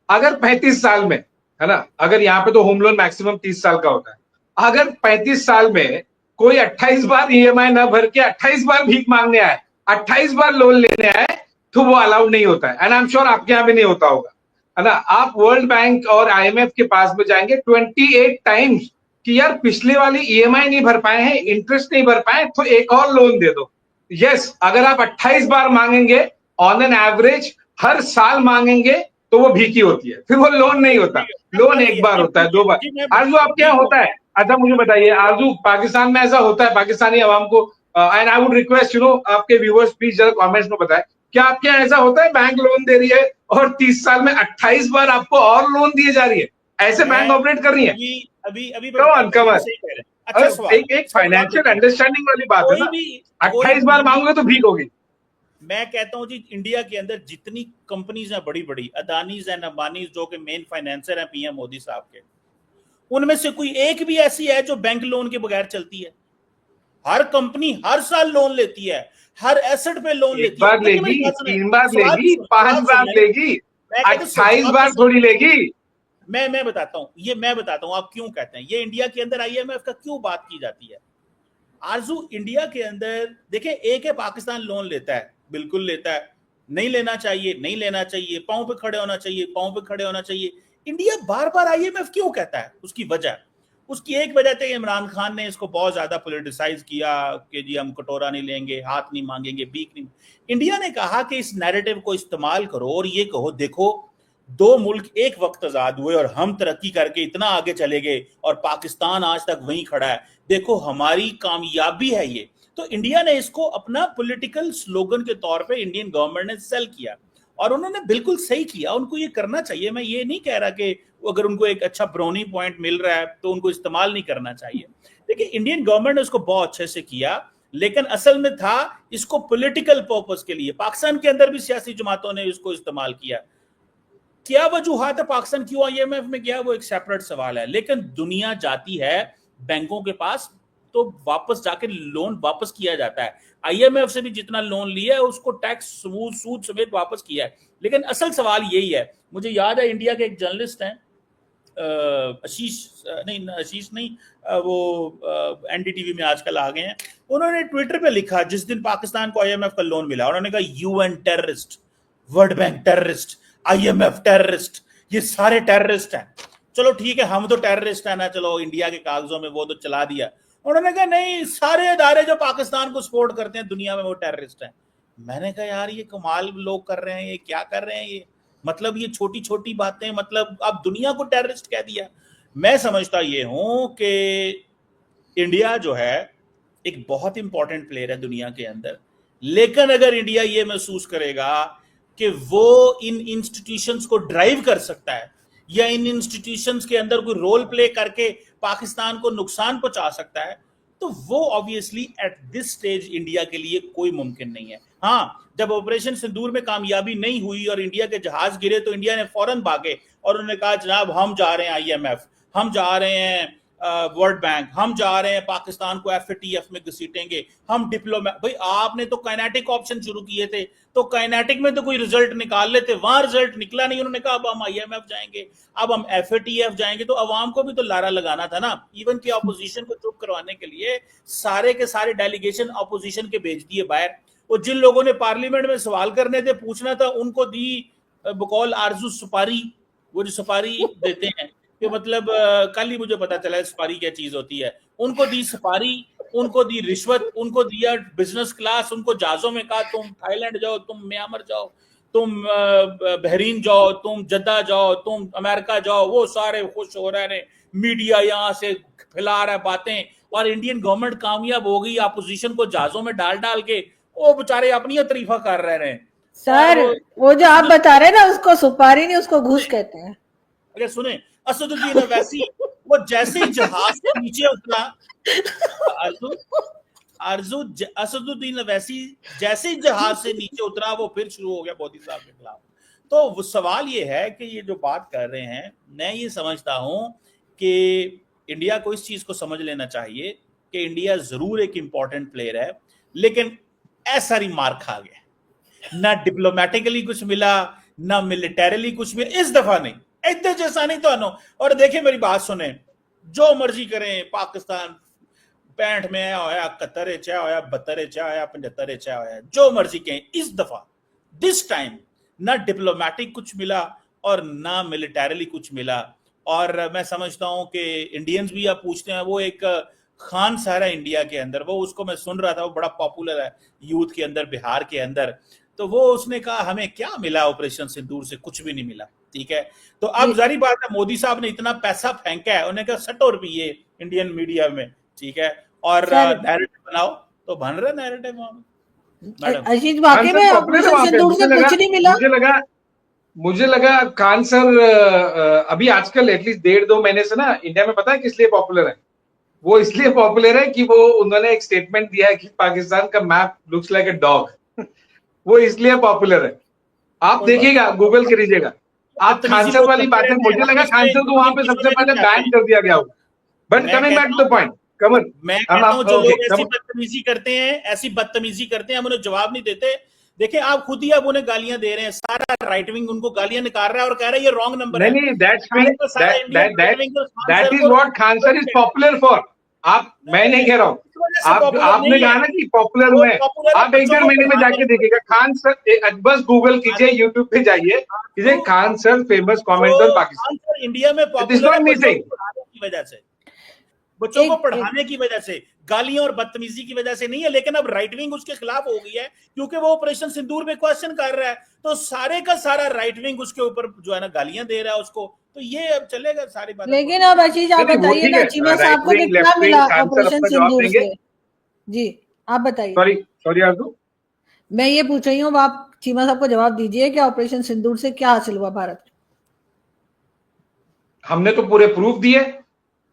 अगर 35 साल में है ना, अगर यहाँ पे तो होम लोन मैक्सिमम 30 साल का होता है, अगर 35 साल में कोई 28 बार ईएमआई ना भर के 28 बार भीख मांगने आए, 28 बार लोन लेने आए, तो वो अलाउड नहीं होता है। एंड आई एम श्योर आपके यहाँ भी नहीं होता होगा, है ना। आप वर्ल्ड बैंक और आईएमएफ के पास में जाएंगे 28 टाइम्स कि यार पिछले वाली ईएमआई नहीं भर पाए हैं, इंटरेस्ट नहीं भर पाए, तो एक और लोन दे दो। यस, अगर आप 28 बार मांगेंगे ऑन एन एवरेज, हर साल मांगेंगे, तो वो भीखी होती है, फिर वो लोन नहीं होता। लोन एक बार होता है, 2 बार। आरजू आपके यहाँ होता है? अच्छा मुझे बताइए आरजू, पाकिस्तान में ऐसा होता है पाकिस्तानी अवाम को? एंड आई वुड रिक्वेस्ट आपके व्यूअर्स प्लीज जरा कमेंट्स में बताएं, क्या आपके यहाँ ऐसा होता है बैंक लोन दे रही है और 30 साल में 28 बार आपको और लोन दिए जा रही है? ऐसे बैंक ऑपरेट कर रही है? अभी एक फाइनेंशियल अंडरस्टैंडिंग वाली बात है ना। 28 बार मांगोगे तो भीख होगी। मैं कहता हूं जी, इंडिया के अंदर जितनी कंपनीज हैं बड़ी बड़ी, अदानीज एंड अंबानीज जो कि मेन फाइनेंसर हैं पीएम मोदी साहब के, उनमें से कोई एक भी ऐसी है जो बैंक लोन के बगैर चलती है? हर कंपनी हर साल लोन लेती है, हर एसेट पे लोन लेती है। 1 बार लेगी, 3 बार लेगी, 5 बार लेगी, 28 बार थोड़ी लेगी। मैं बताता हूं आप क्यों कहते हैं ये इंडिया के अंदर आईएमएफ का क्यों बात की जाती है। आरजू, इंडिया के अंदर देखिए, एक है पाकिस्तान लोन लेता है, बिल्कुल लेता है, नहीं लेना चाहिए, पांव पे खड़े होना चाहिए। इंडिया बार बार आईएमएफ क्यों कहता है? उसकी एक वजह थी इमरान खान ने इसको बहुत ज्यादा पॉलिटिसाइज किया कि जी हम कटोरा नहीं लेंगे, हाथ नहीं मांगेंगे, भीख नहीं। इंडिया ने कहा कि इस नैरेटिव को इस्तेमाल करो और ये कहो देखो 2 मुल्क एक वक्त आजाद हुए और हम तरक्की करके इतना आगे चले गए और पाकिस्तान आज तक वहीं खड़ा है, देखो हमारी कामयाबी है ये। तो इंडिया ने इसको अपना पॉलिटिकल स्लोगन के तौर पे इंडियन गवर्नमेंट ने सेल किया और उन्होंने बिल्कुल सही किया, उनको ये करना चाहिए। मैं ये नहीं कह रहा कि अगर उनको एक अच्छा ब्रोनी पॉइंट मिल रहा है तो उनको इस्तेमाल नहीं करना चाहिए। देखिए इंडियन गवर्नमेंट ने उसको बहुत अच्छे से किया, लेकिन असल में था इसको पॉलिटिकल पर्पस के लिए। पाकिस्तान के अंदर भी सियासी जमातों ने इसको इस्तेमाल किया। क्या वजूहात है पाकिस्तान क्यों आईएमएफ में गया, वो एक सेपरेट सवाल है, लेकिन दुनिया जाती है बैंकों के पास तो वापस जाके लोन वापस किया जाता है। आईएमएफ से भी जितना लोन लिया है उसको टैक्स सूद समेत वापस किया है। लेकिन असल सवाल यही है, मुझे याद है इंडिया के एक जर्नलिस्ट हैं आशीष नहीं, वो एनडीटीवी में आजकल आ गए हैं, उन्होंने ट्विटर पे लिखा जिस दिन पाकिस्तान को आईएमएफ का लोन मिला, उन्होंने कहा UN terrorist, world bank terrorist, IMF terrorist, ये सारे टेररिस्ट हैं। चलो ठीक है, हम तो टेररिस्ट है ना, चलो इंडिया के कागजों में वो तो चला दिया। उन्होंने कहा नहीं, सारे अदारे जो पाकिस्तान को सपोर्ट करते हैं दुनिया में वो टेररिस्ट हैं। मैंने कहा यार ये कमाल लोग कर रहे हैं, ये क्या कर रहे हैं, ये मतलब ये छोटी छोटी बातें, मतलब अब दुनिया को टेररिस्ट कह दिया। मैं समझता ये हूं कि इंडिया जो है एक बहुत इंपॉर्टेंट प्लेयर है दुनिया के अंदर, लेकिन अगर इंडिया ये महसूस करेगा कि वो इन इंस्टीट्यूशंस को ड्राइव कर सकता है या इन इंस्टीट्यूशंस के अंदर कोई रोल प्ले करके पाकिस्तान को नुकसान पहुंचा सकता है, तो वो obviously at this stage India के लिए कोई मुमकिन नहीं है। हाँ, जब ऑपरेशन सिंदूर में कामयाबी नहीं हुई और इंडिया के जहाज गिरे तो इंडिया ने फौरन भागे और उन्होंने कहा जनाब हम जा रहे हैं आईएमएफ, हम जा रहे हैं वर्ल्ड बैंक, हम जा रहे हैं पाकिस्तान को एफएटीएफ में घसीटेंगे, हम डिप्लोमेट। भाई आपने तो काइनेटिक ऑप्शन शुरू किए थे, तो काइनेटिक में तो कोई रिजल्ट निकाल लेते, वहां रिजल्ट निकला नहीं, उन्होंने कहा अब हम आईएमएफ जाएंगे, अब हम एफएटीएफ जाएंगे। तो अवाम को भी तो लारा लगाना था ना, इवन की अपोजिशन को चुप करवाने के लिए सारे के सारे डेलीगेशन अपोजिशन के भेज दिए बाहर। वो जिन लोगों ने पार्लियामेंट में सवाल करने थे, पूछना था, उनको दी बकौल आरजू सुपारी, वो जो सुपारी देते हैं कि मतलब कल ही मुझे पता चला सुपारी क्या चीज होती है, उनको दी सुपारी, उनको दी रिश्वत, उनको दिया बिजनेस क्लास, उनको जहाजों में कहा तुम थाईलैंड जाओ, तुम म्यांमार जाओ, तुम बहरीन जाओ, तुम जद्दा जाओ, तुम अमेरिका जाओ। वो सारे खुश हो रहे हैं, मीडिया यहाँ से फैला रहा है बातें, और इंडियन गवर्नमेंट कामयाब हो गई अपोजिशन को जहाजों में डाल डाल के, वो बेचारे अपनी तरीफा कर रहे हैं। सर वो जो आप बता रहे हैं ना, उसको सुपारी नहीं, उसको घूस कहते हैं। अगर सुने, असदुद्दीन अवैसी वो जैसे ही जहाज से नीचे उतरा, असदुद्दीन अवैसी जैसे ही जहाज से नीचे उतरा वो फिर शुरू हो गया मोदी साहब के खिलाफ। तो वो सवाल ये है कि ये जो बात कर रहे हैं, मैं ये समझता हूं कि इंडिया को इस चीज को समझ लेना चाहिए कि इंडिया जरूर एक इंपॉर्टेंट प्लेयर है, लेकिन ऐसा ही मार खा गया, ना डिप्लोमेटिकली कुछ मिला, ना मिलिटरीली कुछ मिला, इस दफा नहीं, इतने जैसा नहीं तो अनो। और देखिए मेरी बात सुने, जो मर्जी करें, पाकिस्तान 65 में आया होया, 71 च होया, 72 च होया, 75 च होया, जो मर्जी कहें, इस दफा दिस टाइम ना डिप्लोमेटिक कुछ मिला और ना मिलिटरीली कुछ मिला। और मैं समझता हूं कि इंडियंस भी आप पूछते हैं, वो एक खान सारा इंडिया के अंदर, वो उसको मैं सुन रहा था, वो बड़ा पॉपुलर है यूथ के अंदर, बिहार के अंदर, तो वो उसने कहा हमें क्या मिला ऑपरेशन सिंदूर से, कुछ भी नहीं मिला। ठीक है, तो अब जारी बात है, मोदी साहब ने इतना पैसा फेंका है, उन्होंने कहा सटो रुपये इंडियन मीडिया में, ठीक है, और नैरेटिव बनाओ, तो बन रहा नैरेटिव आशीष, वाकई में ऑपरेशन सिंदूर से कुछ नहीं मिला। मुझे लगा खान सर अभी आजकल एटलीस्ट 1.5-2 महीने से ना इंडिया में, पता है किस लिए पॉपुलर है? वो इसलिए पॉपुलर है कि वो उन्होंने एक स्टेटमेंट दिया है कि पाकिस्तान का map looks like a dog. वो इसलिए पॉपुलर है, आप देखिएगा, गूगल करिएगा आप। खान सर वाली बात है, मुझे लगा खान सर को वहां पे सबसे पहले बैन कर दिया गया होगा। But coming back to the point, Kamal, मैं कहता हूं जो लोग ऐसी बदतमीजी करते हैं, हम उन्हें जवाब नहीं देते। देखिए आप खुद ही अब उन्हें गालियां दे रहे हैं, सारा राइट विंग उनको गालियां निकाल रहा है और कह रहा है ये रॉन्ग नंबर है। नहीं, that is what Khan sir is popular for. आप, मैं नहीं कह रहा हूँ, आपने कहा ना कि पॉपुलर में, आप 1-1.5 महीने में जाके देखिएगा खान सर, बस गूगल कीजिए, यूट्यूब पे जाइए, कीजिए Khan sir famous commenter Pakistan. India में पॉपुलर की वजह से, बच्चों को पढ़ाने की वजह से, गालियां और बदतमीजी की वजह से नहीं है। लेकिन अब राइट विंग उसके खिलाफ हो गई है, क्योंकि वो ऑपरेशन सिंदूर में क्वेश्चन कर रहा है, तो सारे का सारा राइट विंग उसके ऊपर जो है ना गालियां दे रहा है उसको, तो ये अब चलेगा सारी बात। लेकिन अब आशीष आप बताइए ना, चीमा साहब को कितना मिला ऑपरेशन सिंदूर से? जी आप बताइए। सॉरी आरजू, मैं ये पूछ रही हूँ, आप चीमा साहब को जवाब दीजिए कि ऑपरेशन सिंदूर से क्या हासिल हुआ भारत को? हमने तो पूरे प्रूफ दिए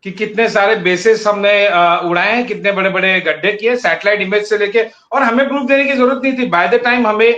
कि कितने सारे बेसिस हमने उड़ाए हैं, कितने बड़े बड़े गड्ढे किए, सैटेलाइट इमेज से लेके, और हमें प्रूफ देने की जरूरत नहीं थी। बाय द टाइम हमें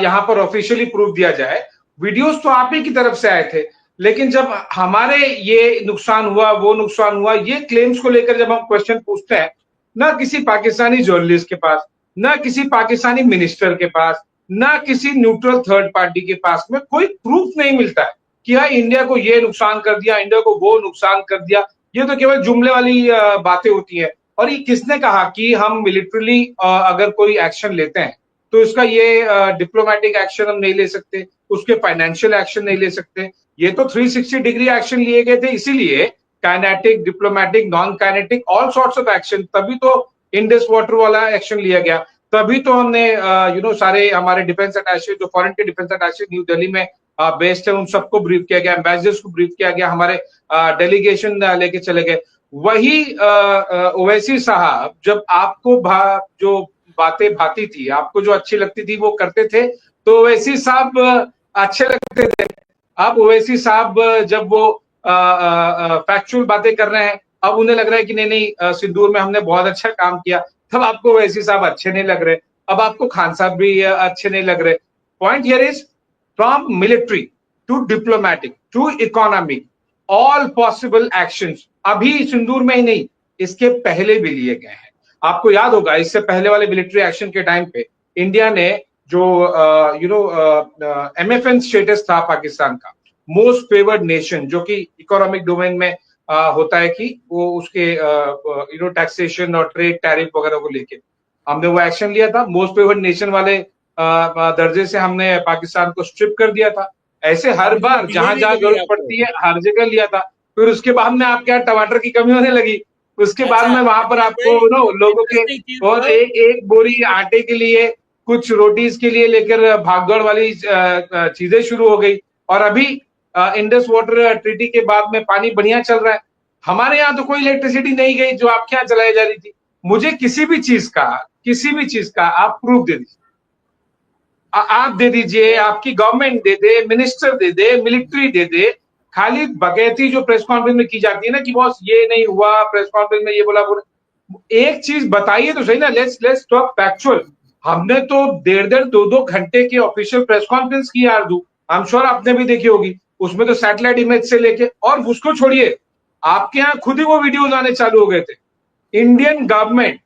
यहाँ पर ऑफिशियली प्रूफ दिया जाए, वीडियोस तो आप ही की तरफ से आए थे, लेकिन जब हमारे ये नुकसान हुआ, वो नुकसान हुआ, ये क्लेम्स को लेकर जब हम क्वेश्चन पूछते हैं, ना किसी पाकिस्तानी जर्नलिस्ट के पास, ना किसी पाकिस्तानी मिनिस्टर के पास, ना किसी न्यूट्रल थर्ड पार्टी के पास में कोई प्रूफ नहीं मिलता है कि हाँ इंडिया को ये नुकसान कर दिया, इंडिया को वो नुकसान कर दिया। ये तो केवल जुमले वाली बातें होती है। और ये किसने कहा कि हम मिलिट्रीली अगर कोई एक्शन लेते हैं तो इसका ये डिप्लोमेटिक एक्शन हम नहीं ले सकते, उसके फाइनेंशियल एक्शन नहीं ले सकते। ये तो 360 डिग्री एक्शन लिए गए थे, इसीलिए kinetic, diplomatic, non kinetic, all sorts of action, तभी तो इंडस वाटर वाला एक्शन लिया गया, तभी तो हमने सारे हमारे डिफेंस अटैचे, जो फॉरेन के डिफेंस अटैचे न्यू दिल्ली में बेस्ड है, उन सबको ब्रीफ किया गया, एम्बेसडर्स को ब्रीफ किया गया, हमारे डेलीगेशन लेके चले गए। वही ओवैसी साहब जब आपको जो बातें भाती थी, आपको जो अच्छी लगती थी वो करते थे, तो ओवैसी साहब अच्छे लगते थे। अब ओवैसी साहब जब वो फैक्चुअल बातें कर रहे हैं, अब उन्हें लग रहा है कि नहीं नहीं सिंदूर में हमने बहुत अच्छा काम किया, तब आपको ओवैसी साहब अच्छे नहीं लग रहे, अब आपको खान साहब भी अच्छे नहीं लग रहे। Point here is from military to diplomatic to economic, all possible actions अभी सिंदूर में ही नहीं, इसके पहले भी लिए गए हैं। आपको याद होगा इससे पहले वाले मिलिट्री एक्शन के टाइम पे इंडिया ने जो MFN स्टेटस था पाकिस्तान का, मोस्ट फेवर्ड नेशन, जो कि इकोनॉमिक डोमेन में होता है कि वो उसके टैक्सेशन और ट्रेड टैरिफ वगैरह को लेके हमने वो एक्शन लिया था। मोस्ट फेवर्ड नेशन वाले दर्जे से हमने पाकिस्तान को स्ट्रिप कर दिया था। ऐसे हर बार जहां जहां जरूरत पड़ती है हर जगह लिया था। फिर उसके बाद में आपके यहाँ टमाटर की कमी होने लगी, उसके बाद में वहां पर आपको लोगों के और एक बोरी आटे के लिए, कुछ रोटीज के लिए लेकर भागदौड़ वाली चीजें शुरू हो गई। और अभी इंडस वाटर ट्रीटी के बाद में पानी बढ़िया चल रहा है। हमारे यहाँ तो कोई इलेक्ट्रिसिटी नहीं गई जो आपके यहाँ चलाई जा रही थी। मुझे किसी भी चीज का आप प्रूफ दे दीजिए, आप दे दीजिए, आपकी गवर्नमेंट दे दे, मिनिस्टर दे दे, मिलिट्री दे दे। खाली बगैती जो प्रेस कॉन्फ्रेंस में की जाती है ना कि बॉस ये नहीं हुआ, प्रेस कॉन्फ्रेंस में ये बोला, एक चीज बताइए तो सही ना। Let's talk factual. हमने तो 1.5 2 घंटे की ऑफिशियल प्रेस कॉन्फ्रेंस की आरजू, आई एम श्योर आपने भी देखी होगी। उसमें तो सैटेलाइट इमेज से लेके, और उसको छोड़िए, आपके यहाँ खुद ही वो वीडियोज आने चालू हो गए थे। Indian government,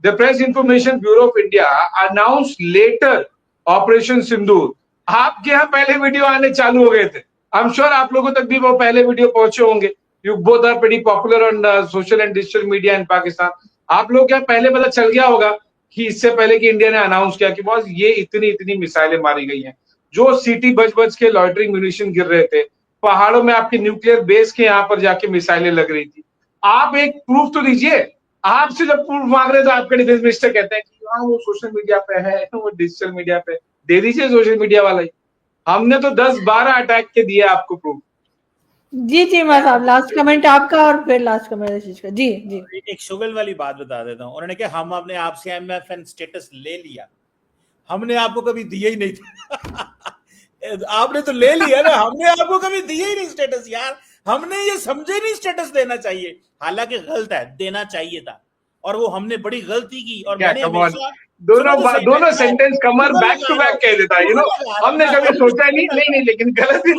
the press information bureau of India announce later operation Sindoor, आपके यहाँ पहले वीडियो आने चालू हो गए थे। आई एम श्योर आप लोगों तक भी वो पहले वीडियो पहुंचे होंगे। You both are pretty popular on social and digital media in Pakistan. आप लोग क्या पहले पता चल गया होगा कि इससे पहले कि इंडिया ने अनाउंस किया कि बॉस ये इतनी मिसाइलें मारी गई हैं, जो सीटी बज के लॉइटरिंग म्यूनिशन गिर रहे थे, पहाड़ों में आपके न्यूक्लियर बेस के यहाँ पर जाके मिसाइलें लग रही थी। आप एक प्रूफ तो दीजिए। आपसे जब प्रूफ मांग रहे तो आपके डिफेंस मिनिस्टर कहते हैं कि हाँ वो सोशल मीडिया पे है, वो डिजिटल मीडिया पे। दे दीजिए सोशल मीडिया वाला ही। हमने तो 10-12 अटैक के दिए आपको प्रूफ। जी चीमा साहब, लास्ट कमेंट आपका और फिर लास्ट कमेंट आशीष का। जी जी, एक शुगल वाली बात बता देता हूँ। उन्होंने कहा हम अपने आप से MFN स्टेटस ले लिया, हमने आपको कभी दिया ही नहीं था। आपने तो ले लिया ना, हमने आपको कभी दिया ही नहीं स्टेटस यार। हमने ये समझे नहीं स्टेटस देना चाहिए, हालांकि गलत है, देना चाहिए था, और वो हमने बड़ी गलती की। और मैंने हमेशा दोनों sentence Qamar back to back कह देता है, हमने कभी सोचा नहीं, लेकिन गलत ही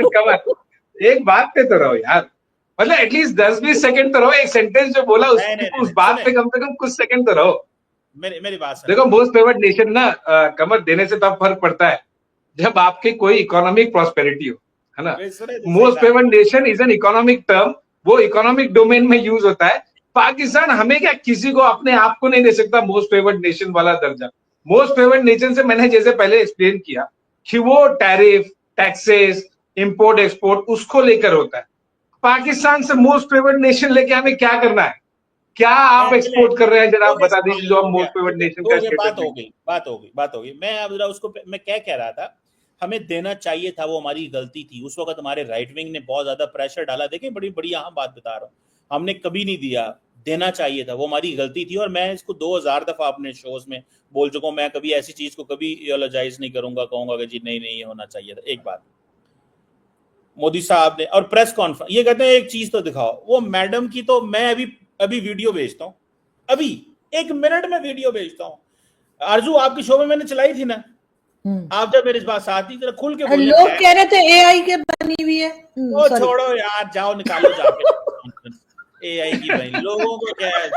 कमर एक बात पे तो रहो यार, मतलब एटलीस्ट 10-20 सेकंड तो रहो। एक सेंटेंस जो बोला उस बात पे कम से कम कुछ सेकंड तो रहो। मेरी बात देखो, मोस्ट फेवर्ड नेशन ना कमर देने से तब फर्क पड़ता है जब आपकी कोई इकोनॉमिक प्रॉस्पेरिटी हो, है ना। Most favoured nation is an economic term, वो इकोनॉमिक डोमेन में यूज होता है। पाकिस्तान हमें क्या, किसी को अपने आप को नहीं दे सकता मोस्ट फेवर्ड नेशन वाला दर्जा। मोस्ट फेवर्ड नेशन से मैंने जैसे पहले एक्सप्लेन किया कि वो टैरिफ, टैक्सेस, इंपोर्ट एक्सपोर्ट उसको लेकर होता है। पाकिस्तान से मोस्ट फेवर्ड नेशन लेके हमें क्या करना है? क्या आप एक्सपोर्ट कर रहे हैं जरा आप बता दीजिए, जो हम मोस्ट फेवर्ड नेशन का बात हो गई। मैं अब जरा उसको मैं क्या कह रहा था, हमें देना चाहिए था, वो हमारी गलती थी। उस वक्त हमारे राइट विंग ने बहुत ज्यादा प्रेशर डाला। देखिए बड़ी बड़ी यहाँ बात बता रहा हूँ, हमने कभी नहीं दिया। देना चाहिए था, वो हमारी गलती थी। और मैं इसको 2000 दफा अपने शोज में बोल चुका हूं, मैं कभी ऐसी चीज को कभी रियलाइज नहीं करूंगा, कहूंगा कि जी नहीं नहीं ये होना चाहिए था। एक बात मोदी साहब ने, और प्रेस कॉन्फ्रेंस, ये कहते हैं एक चीज तो दिखाओ, वो मैडम की तो मैं अभी अभी वीडियो भेजता हूं, अभी 1 मिनट में वीडियो भेजता हूं। आरजू आपकी शो में मैंने चलाई थी ना, आप जब मेरे इस बात साथ ही जरा खुल के बोलिए। लोग कह रहे थे एआई के बनी हुई है। ओ sorry. छोड़ो यार, जाओ निकालो जाके एआई की बहन, लोगों को क्या है।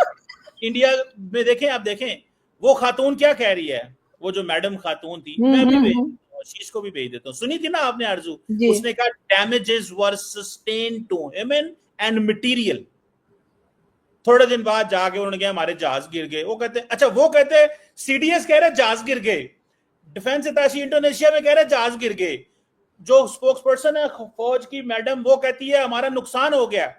इंडिया में देखें, आप देखें वो खातून क्या कह रही है, वो जो मैडम खातून थी, मैं भी भेज देता हूं, शीश को भी भेज देता हूँ, सुनी थी ना आपने आरजू, जी। उसने कहा damages were sustained to human and material. थोड़े दिन बाद जाके उन्होंने कहा हमारे जहाज गिर गए। वो कहते अच्छा, वो कहते सीडीएस कह रहे जहाज गिर गए, डिफेंस अटैची इंडोनेशिया में कह रहे जहाज गिर गए, जो स्पोक्स पर्सन है फौज की मैडम वो कहती है हमारा नुकसान हो गया।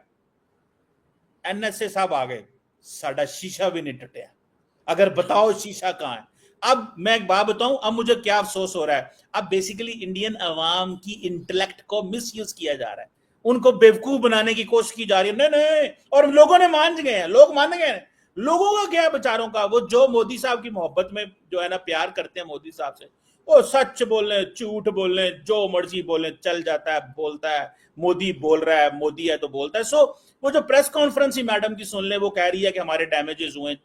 एनएसए साहब आ गए, साडा शीशा भी नहीं टूटा। अगर बताओ शीशा कहां है। अब मैं एक बात बताऊं, अब मुझे क्या अफसोस हो रहा है, अब बेसिकली इंडियन अवाम की इंटेलेक्ट को मिसयूज किया जा रहा है, उनको बेवकूफ बनाने की कोशिश की जा रही है। नहीं नहीं, और लोगों ने मान गए हैं, लोग मान गए हैं। लोगों का क्या बेचारों का, वो जो मोदी साहब की मोहब्बत में जो है ना प्यार करते हैं मोदी साहब से, वो सच बोलने झूठ बोलने जो मर्जी बोलने चल जाता है, बोलता है मोदी बोल रहा है, मोदी है तो बोलता है। सो वो जो प्रेस कॉन्फ्रेंस ही मैडम की सुन ले, वो कह रही है कि हमारे डैमेजेस हुए,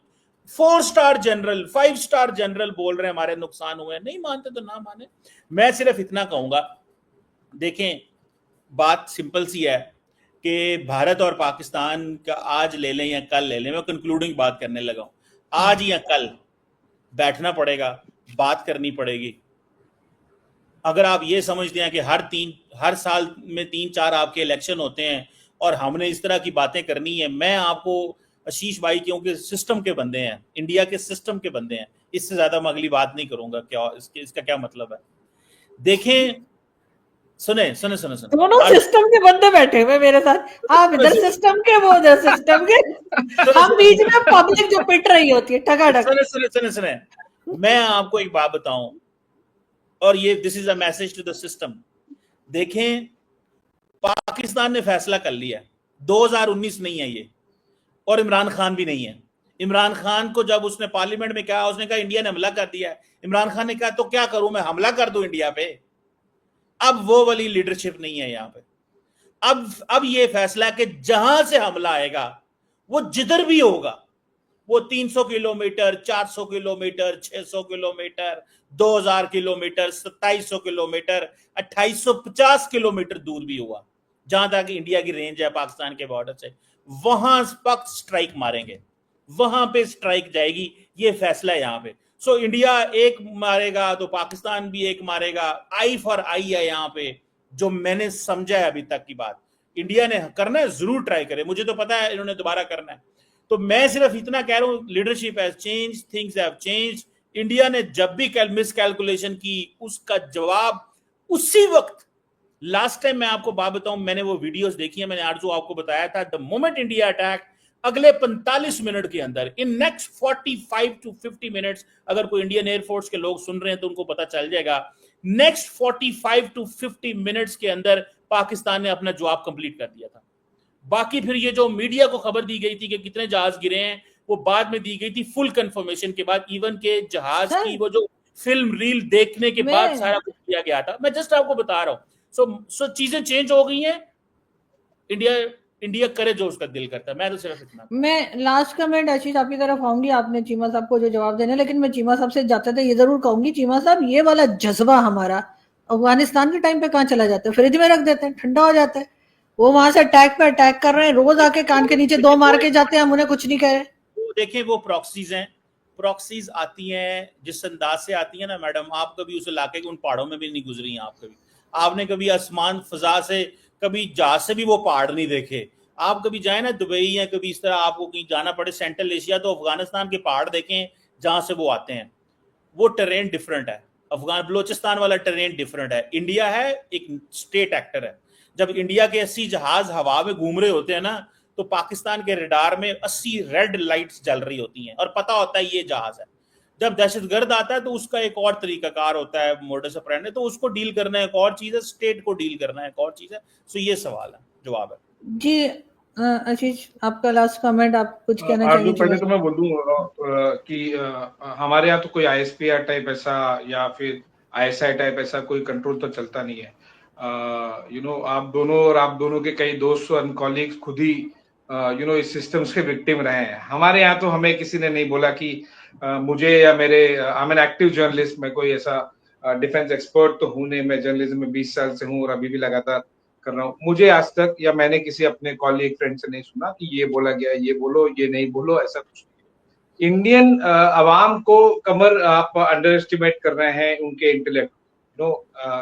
4 स्टार जनरल 5 स्टार जनरल बोल रहे हैं हमारे नुकसान हुए। नहीं मानते तो ना माने। मैं सिर्फ इतना कहूंगा, देखें बात सिंपल सी है कि भारत और पाकिस्तान का आज ले लें या कल ले लें, मैं कंक्लूडिंग बात करने लगा हूं, आज या कल बैठना पड़ेगा, बात करनी पड़ेगी। अगर आप ये समझते हैं कि हर साल में 3-4 आपके इलेक्शन होते हैं और हमने इस तरह की बातें करनी है, मैं आपको आशीष भाई क्योंकि सिस्टम के बंदे हैं, इंडिया के सिस्टम के बंदे हैं, इससे ज्यादा मैं अगली बात नहीं करूंगा। क्या इसका क्या मतलब है। देखें, सुने सुने सुने सुने, दोनों सिस्टम के बंदे बैठे हुए मेरे साथ, आप इधर सिस्टम के वो उधर सिस्टम के, हम बीच में पब्लिक जो पिट रही होती है टकाटक। सुने सुने सुने सुने, मैं आपको एक बात बताऊं, और ये this is a message to the system. देखें, पाकिस्तान ने फैसला कर लिया, 2019 नहीं है ये, और इमरान खान भी नहीं है। इमरान खान को जब उसने पार्लियामेंट में कहा, उसने कहा इंडिया ने हमला कर दिया है। इमरान खान ने कहा तो क्या करूं मैं, हमला कर दूं इंडिया पे। अब वो वाली लीडरशिप नहीं है यहां पे। अब ये फैसला कि जहां से हमला आएगा वो जिधर भी होगा, वो 300 kilometre 400 kilometre 600 kilometre 2000 kilometre 2700 kilometre 2850 kilometre दूर भी हुआ, जहां तक इंडिया की रेंज है पाकिस्तान के बॉर्डर से, वहां पक्का स्ट्राइक मारेंगे, वहां पे स्ट्राइक जाएगी। ये फैसला है यहां पे। सो इंडिया एक मारेगा तो पाकिस्तान भी एक मारेगा, आई फॉर आई है यहां पे। जो मैंने समझा है अभी तक की बात, इंडिया ने करना है, जरूर ट्राई करे, मुझे तो पता है इन्होंने दोबारा करना है। तो मैं सिर्फ इतना कह रहा हूं, leadership has change, things have change. India ने जब भी मिस कैलकुलेशन की, उसका जवाब उसी वक्त, लास्ट टाइम मैं आपको बात बताऊं, मैंने वो वीडियोस देखी है, मैंने आरजू आपको बताया था, द मोमेंट इंडिया अटैक, अगले 45 मिनट के अंदर, इन नेक्स्ट 45 to 50 मिनट्स, अगर कोई इंडियन एयरफोर्स के लोग सुन रहे हैं तो उनको पता चल जाएगा, नेक्स्ट 45 to 50 मिनट्स के अंदर पाकिस्तान ने अपना जवाब कंप्लीट कर दिया था। बाकी फिर ये जो मीडिया को खबर दी गई थी कि कितने जहाज गिरे हैं, वो बाद में दी गई थी फुल कंफर्मेशन के बाद, इवन के जहाज की वो जो फिल्म रील देखने के बाद सारा कुछ किया गया था। मैं जस्ट आपको बता रहा हूं। सो चीजें चेंज हो गई हैं। इंडिया करे जो उसका दिल करता है। मैं तो सिर्फ इतना, मैं लास्ट कमेंट आशीष आपकी तरफ आऊंगी, आपने चीमा साहब को जो जवाब देने, लेकिन मैं चीमा साहब से जाते थे ये जरूर कहूंगी, चीमा साहब ये वाला जज्बा हमारा अफगानिस्तान के टाइम पे कहाँ चला जाता है, फ्रिज में रख देते हैं, ठंडा हो जाता है। वो वहां से अटैक पे अटैक कर रहे हैं, रोज आके कान के नीचे 2 मार के जाते हैं, हम उन्हें कुछ नहीं कह रहे। देखिए वो प्रॉक्सीज हैं, प्रॉक्सीज आती हैं जिस अंदाज से आती है ना मैडम, आप कभी उस इलाके के उन पहाड़ों में भी नहीं गुजरी हैं, आपने कभी आसमान फजा से, कभी जहाज से भी वो पहाड़ नहीं देखे। आप कभी जाए ना दुबई या कभी इस तरह आपको कहीं जाना पड़े सेंट्रल एशिया, तो अफगानिस्तान के पहाड़ देखें जहां से वो आते हैं, वो टेरेन डिफरेंट है। अफगान बलोचिस्तान वाला टेरेन डिफरेंट है। इंडिया है एक स्टेट एक्टर है। जब इंडिया के 80 जहाज हवा में घूम रहे होते हैं ना, तो पाकिस्तान के रडार में 80 रेड लाइट्स जल रही होती हैं और पता होता है ये जहाज है। जब दहशतगर्द आता है तो उसका एक और तरीकाकार होता है, मोडस ऑपरेंडी, तो उसको डील करना एक और चीज है, स्टेट को डील करना एक और चीज है। सो ये सवाल है, जवाब है जी। आशीष, आपका लास्ट कमेंट, आप कुछ कहना आरजू, चाहेंगे? पहले तो मैं बोल दूं कि हमारे यहाँ तो कोई आईएसपीआर टाइप ऐसा या फिर आईएसआई टाइप ऐसा कोई कंट्रोल तो चलता नहीं है। आप दोनों और आप दोनों के कई दोस्त और कॉलीग्स खुद ही इस सिस्टम्स के विक्टिम रहे हैं। हमारे यहाँ तो हमें किसी ने नहीं बोला कि मुझे या मेरे, I am an active journalist, मैं कोई ऐसा डिफेंस एक्सपर्ट तो हूं नहीं, मैं जर्नलिज्म में 20 साल से हूँ और अभी भी लगातार कर रहा हूँ। मुझे आज तक या मैंने किसी अपने कॉलीग फ्रेंड से नहीं सुना कि ये बोला गया, ये बोलो, ये नहीं बोलो, ऐसा कुछ नहीं। इंडियन अवाम को कमर आप अंडर एस्टिमेट कर रहे हैं उनके इंटेलेक्ट।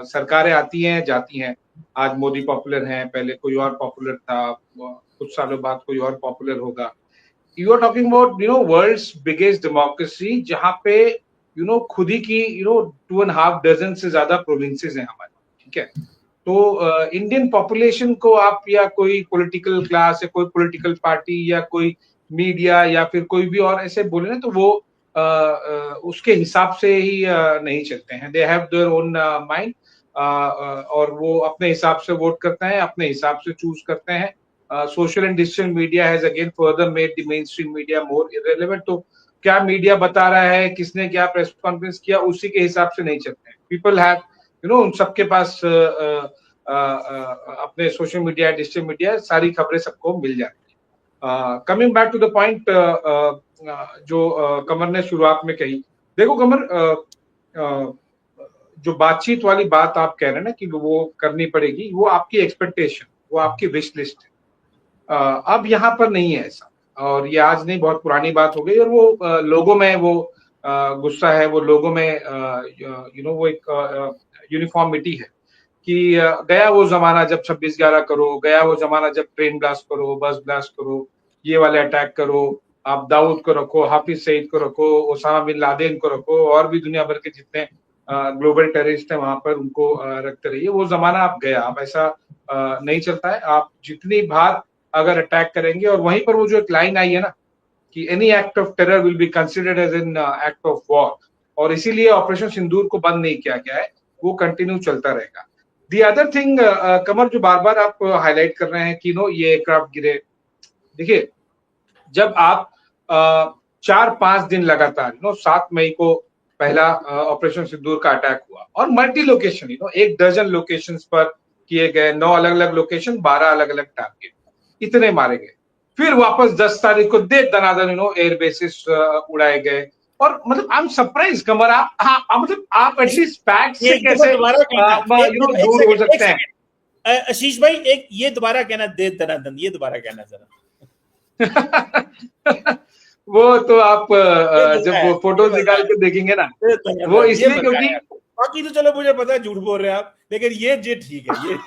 सरकारें आती हैं जाती हैं, आज मोदी पॉपुलर हैं, पहले कोई और पॉपुलर था, कुछ सालों बाद कोई और पॉपुलर होगा। You are talking about world's biggest democracy, जहां पे खुद ही की 2.5 डजन से ज्यादा प्रोविंसेस हैं हमारे, ठीक है। तो इंडियन पॉपुलेशन को आप या कोई पॉलिटिकल क्लास या कोई पॉलिटिकल पार्टी या कोई मीडिया या फिर कोई भी और ऐसे बोले ना, तो वो उसके हिसाब से ही नहीं चलते हैं। They have their own mind और वो अपने हिसाब से वोट करते हैं, अपने हिसाब से चूज करते हैं। Social and digital media has again further made the main stream media more irrelevant. तो क्या मीडिया बता रहा है, किसने क्या प्रेस कॉन्फ्रेंस किया, उसी के हिसाब से नहीं चलते हैं। पीपल हैव उन सबके पास अपने सोशल मीडिया, डिजिटल मीडिया, सारी खबरें सबको मिल जाती है। Coming back to the point जो कमर ने शुरुआत में कही, देखो कमर, जो बातचीत वाली बात आप कह रहे हैं ना कि वो करनी पड़ेगी, वो आपकी एक्सपेक्टेशन, वो आपकी विश लिस्ट है। अब यहाँ पर नहीं है ऐसा, और ये आज नहीं, बहुत पुरानी बात हो गई। और वो लोगों में वो गुस्सा है, वो लोगों में वो एक यूनिफॉर्मिटी है कि गया वो जमाना जब 26/11 करो, गया वो जमाना जब ट्रेन ब्लास्ट करो, बस ब्लास्ट करो, ये वाले अटैक करो, आप दाऊद को रखो, हाफिज सईद को रखो, ओसामा बिन लादेन को रखो, और भी दुनिया भर के जितने ग्लोबल टेररिस्ट है वहां पर उनको रखते रहिए। वो जमाना अब गया, अब ऐसा नहीं चलता है। आप जितनी बार अगर अटैक करेंगे, और वहीं पर वो जो एक लाइन आई है ना कि any act of terror will be considered as an act of war, और इसीलिए ऑपरेशन सिंदूर को बंद नहीं किया गया है, वो कंटिन्यू चलता रहेगा। दी अदर थिंग कमर, जो बार बार आप हाईलाइट कर रहे हैं कि ये एयरक्राफ्ट गिरे, देखिए जब आप 4-5 दिन लगातार 7 मई को पहला ऑपरेशन सिंदूर का अटैक हुआ, और मल्टी लोकेशन 1 डजन लोकेशंस पर किए गए, 9 अलग अलग लोकेशन, 12 अलग अलग टारगेट, इतने मारे गए। फिर वापस 10 तारीख को दे दनादन एयर बेसिस उड़ाए गए। और मतलब आई एम सरप्राइज कमर, मतलब आप एटलीस्ट फैक्ट से कैसे दूर हो सकते हैं? आशीष भाई, एक ये दोबारा कहना, दे दनादन, ये दोबारा कहना जरा। वो तो आप जब वो फोटोज निकाल के देखेंगे ना, वो इसलिए क्योंकि बाकी तो चलो मुझे पता है झूठ बोल रहे हैं आप, लेकिन ये ठीक है। ये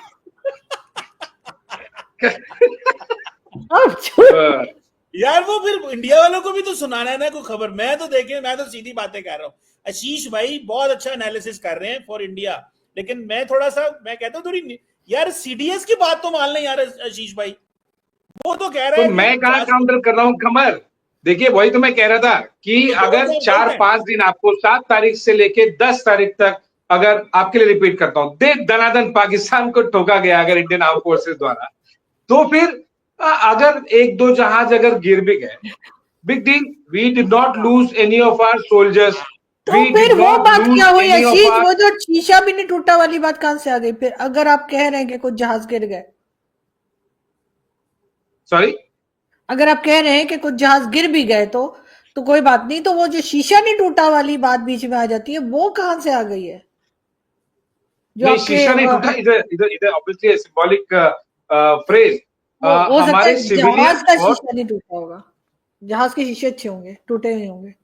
यार वो फिर इंडिया वालों को भी तो सुनाना है ना कोई खबर। मैं तो सीधी बातें कर रहा हूँ। आशीष भाई बहुत अच्छा एनालिसिस कर रहे हैं फॉर इंडिया, लेकिन मैं कहता हूँ थोड़ी यार सीडीएस की बात तो मान लें यार आशीष भाई। वो तो कह रहे हैं, मैं कहाँ काउंटर कर रहा हूँ कमर? देखिए वही तो मैं कह रहा था कि अगर 4-5 दिन आपको 7 तारीख से लेके 10 तारीख तक, अगर आपके लिए रिपीट करता हूँ, दे दनादन पाकिस्तान को ठोका गया अगर इंडियन आर्म फोर्सेस द्वारा, तो फिर अगर 1-2 जहाज अगर गिर भी गए, big deal, we did not lose any of our soldiers. तो फिर वो बात क्या हुई आशीष? वो जो शीशा भी नहीं टूटा वाली बात कहां से आ गई फिर, अगर आप कह रहे हैं कि कुछ जहाज गिर गए? सॉरी, अगर आप कह रहे हैं कि कुछ जहाज गिर भी गए तो कोई बात नहीं, तो वो जो शीशा नहीं टूटा वाली बात बीच में आ जाती है, वो कहां से आ गई है? जो शीशा नहीं टूटा, इधर ऑब्वियसली सिंबॉलिक फ्रेज। हमारे जहाज का शीशा नहीं टूटा होगा, जहाज के शीशे अच्छे होंगे, टूटे नहीं होंगे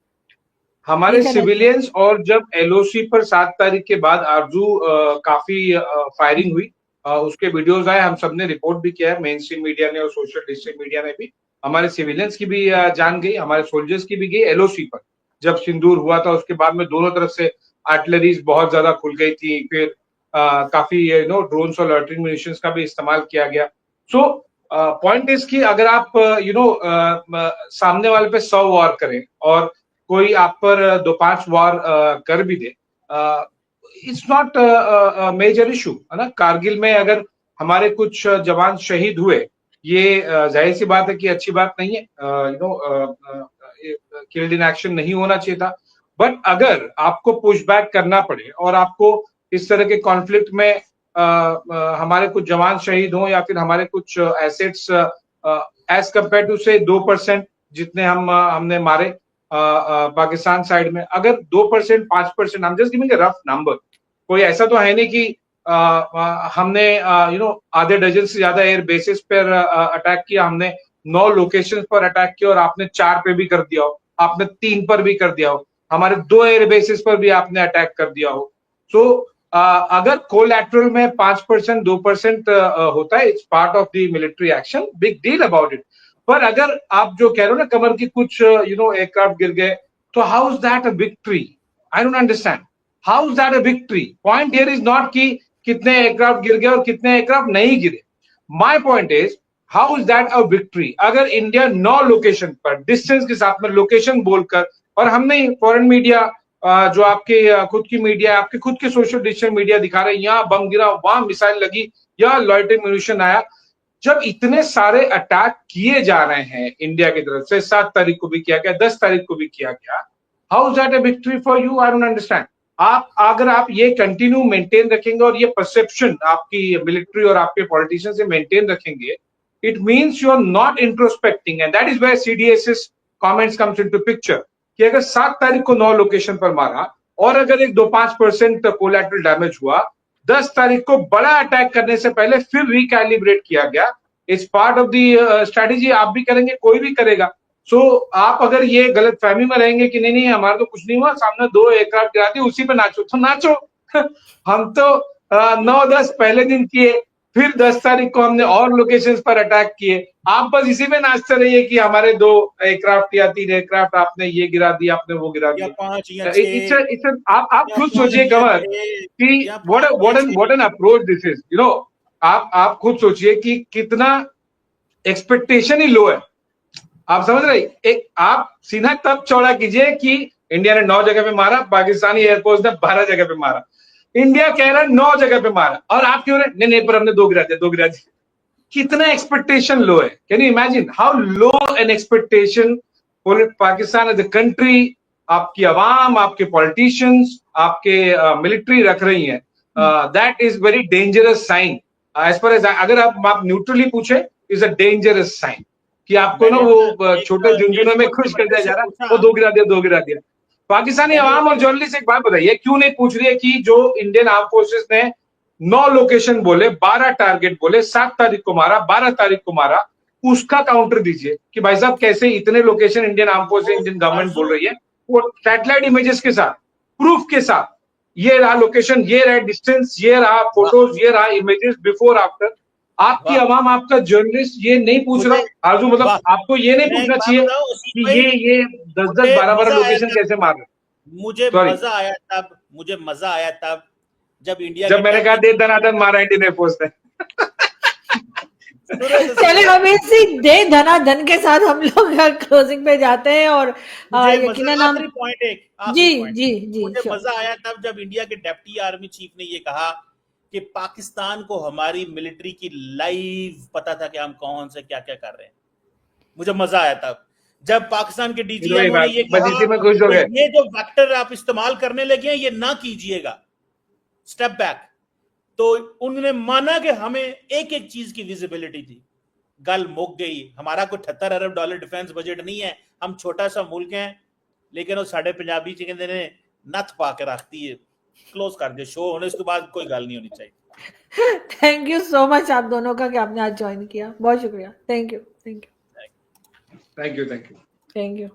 हमारे सिविलियंस। और जब एलओसी पर 7 तारीख के बाद आरजू काफी फायरिंग हुई, उसके वीडियोस आए, हम सबने रिपोर्ट भी किया है, मेन स्ट्रीम मीडिया ने और सोशल डिजिटल मीडिया ने भी। हमारे सिविलियंस की भी जान गई, हमारे सोल्जर्स की भी गई एलओसी पर। जब सिंदूर हुआ था उसके बाद में दोनों तरफ से आर्टिलरीज बहुत ज्यादा खुल गई थी, फिर काफी ड्रोन्स और लॉटरिंग म्यूनिशंस का भी इस्तेमाल किया गया। सो पॉइंट इज कि अगर आप सामने वाले पे 100 वॉर करें और कोई आप पर 2-5 वॉर कर भी दे, इट्स नॉट मेजर इशू, है ना। कारगिल में अगर हमारे कुछ जवान शहीद हुए ये जाहिर सी बात है कि अच्छी बात नहीं है, you know killed in action नहीं होना चाहिए था। बट अगर आपको पुश बैक करना पड़े और आपको इस तरह के कॉन्फ्लिक्ट में हमारे कुछ जवान शहीद हों या फिर हमारे कुछ एसेट्स एज कंपेयर टू से 2% जितने हमने मारे पाकिस्तान साइड में, अगर 2% 5%, हम just giving a rough number, कोई ऐसा तो है नहीं कि हमने यू नो आधे डजन से ज्यादा एयर बेसिस पर अटैक किया, हमने 9 लोकेशन पर अटैक किया और आपने 4 पे भी कर दिया हो, आपने 3 पर भी कर दिया हो, हमारे 2 एयर बेसिस पर भी आपने अटैक कर दिया हो। सो अगर कोलैटरल में 5% 2% होता है, it's part of the military action, big deal about it. पर अगर आप जो कह रहे हो ना कमर की कुछ यू नो एयरक्राफ्ट गिर गए, तो how is that a victory? I don't understand how is that a victory. Point here is not कि कितने एयरक्राफ्ट गिर गए और कितने एयरक्राफ्ट नहीं गिरे। My point is how is that a victory? अगर इंडिया 9 लोकेशन पर डिस्टेंस के साथ में लोकेशन बोलकर, और हमने फॉरेन मीडिया जो आपके खुद की मीडिया, आपके खुद के सोशल डिजिटल मीडिया दिखा रहे हैं, यहाँ बम गिरा, वहां मिसाइल लगी, यहाँ लॉयटेड म्यूनिशन आया। जब इतने सारे अटैक किए जा रहे हैं इंडिया की तरफ से, 7 तारीख को भी किया गया, 10 तारीख को भी किया गया, how is that a victory for you? I don't understand. अगर आप ये कंटिन्यू मेंटेन रखेंगे और ये परसेप्शन आपकी मिलिट्री और आपके पॉलिटिशियन से मेंटेन रखेंगे, it means you are not introspecting, and that is where CDSS comments comes into picture. कि अगर 7 तारीख को 9 लोकेशन पर मारा और अगर एक 2-5% कोलैटरल डैमेज हुआ, 10 तारीख को बड़ा अटैक करने से पहले फिर रिकैलिब्रेट किया गया, it's part of the strategy. आप भी करेंगे, कोई भी करेगा। सो आप अगर ये गलत फहमी में रहेंगे कि नहीं नहीं हमारा तो कुछ नहीं हुआ, सामने 2 एयरक्राफ्ट गिरा दिए, उसी पे नाचो, तो नाचो। हम तो 9-10 पहले दिन किए, फिर 10 तारीख को हमने और लोकेशंस पर अटैक किए। आप बस इसी में नाचते रहिए कि हमारे 2 एयरक्राफ्ट या 3 एयरक्राफ्ट आपने ये गिरा दिया, आपने वो गिरा या दिया। 5 या 6 आप या खुद 5 सोचिए या कमर 6 कि या 5 या 6। What an approach this is, you know. आप खुद सोचिए कि कितना एक्सपेक्टेशन ही लो है। आप समझ रहे? एक आप सीना तब चौड़ा कीजिए कि इंडिया ने 9 जगह पे मारा, पाकिस्तानी एयरफोर्स ने 12 जगह पे मारा। इंडिया कह रहा है 9 जगह पे मारा, और आप क्यों रहे? नहीं नहीं, पर हमने 2 गिरा दिया, 2 गिरा दिया। कितना एक्सपेक्टेशन लो है? Can you imagine how low an expectation Pakistan as a country, आपकी आवाम, आपके पॉलिटिशियंस, आपके मिलिट्री रख रही है? That is very dangerous sign as per as. अगर आप न्यूट्रली पूछे, इज अ डेंजरस साइन कि आपको ना वो छोटे झुंझुनों में खुश कर दिया जा रहा है, वो 2 गिरा दिया, 2 गिरा दिया। पाकिस्तानी आवाम और जर्नलिस्ट एक बात बताइए, क्यों नहीं पूछ रही है कि जो इंडियन आर्म फोर्सेस ने 9 लोकेशन बोले, 12 टारगेट बोले, 7 तारीख को मारा, 12 तारीख को मारा, उसका काउंटर दीजिए कि भाई साहब कैसे इतने location Indian arm force, Indian government बोल रही है, वो सैटेलाइट इमेजेस के साथ, प्रूफ के साथ, ये रहा लोकेशन, ये रहा डिस्टेंस, ये रहा फोटोज, ये रहा इमेजेस बिफोर आफ्टर। आपकी आवाम, आपका जर्नलिस्ट ये नहीं पूछ रहा आरजू, मतलब आपको ये नहीं पूछना चाहिए कि ये 10-10 12-12 लोकेशन कैसे मार रहे? मुझे मजा आया तब जब इंडिया, जब मैंने कहा दे धनाधन मारा इंडियन एयरफोर्स ने। चले अभी दे धनाधन के साथ हम लोग क्लोजिंग पे जाते हैं। और यकीनन हम जी मुझे मजा आया तब जब इंडिया के डिप्टी आर्मी चीफ ने ये कहा कि पाकिस्तान को हमारी मिलिट्री की लाइव पता था कि हम कौन से क्या क्या कर रहे हैं। मुझे मजा आया तब जब पाकिस्तान के डीजीएम ने ये कहा, ये जो वेक्टर आप इस्तेमाल करने लगे हैं ये ना कीजिएगा, स्टेप बैक। तो उन्होंने माना कि हमें एक एक चीज की विजिबिलिटी थी। गल मुक गई। हमारा कोई $78 अरब डिफेंस बजट नहीं है, हम छोटा सा मुल्क हैं, लेकिन वो साढ़े पंजाबी च कहते ने नथ पा के रखती है। क्लोज कर दे शो, होने इसके बाद कोई गल नहीं होनी चाहिए। थैंक यू सो मच आप दोनों का कि आपने आज ज्वाइन किया, बहुत शुक्रिया। Thank you. Thank you.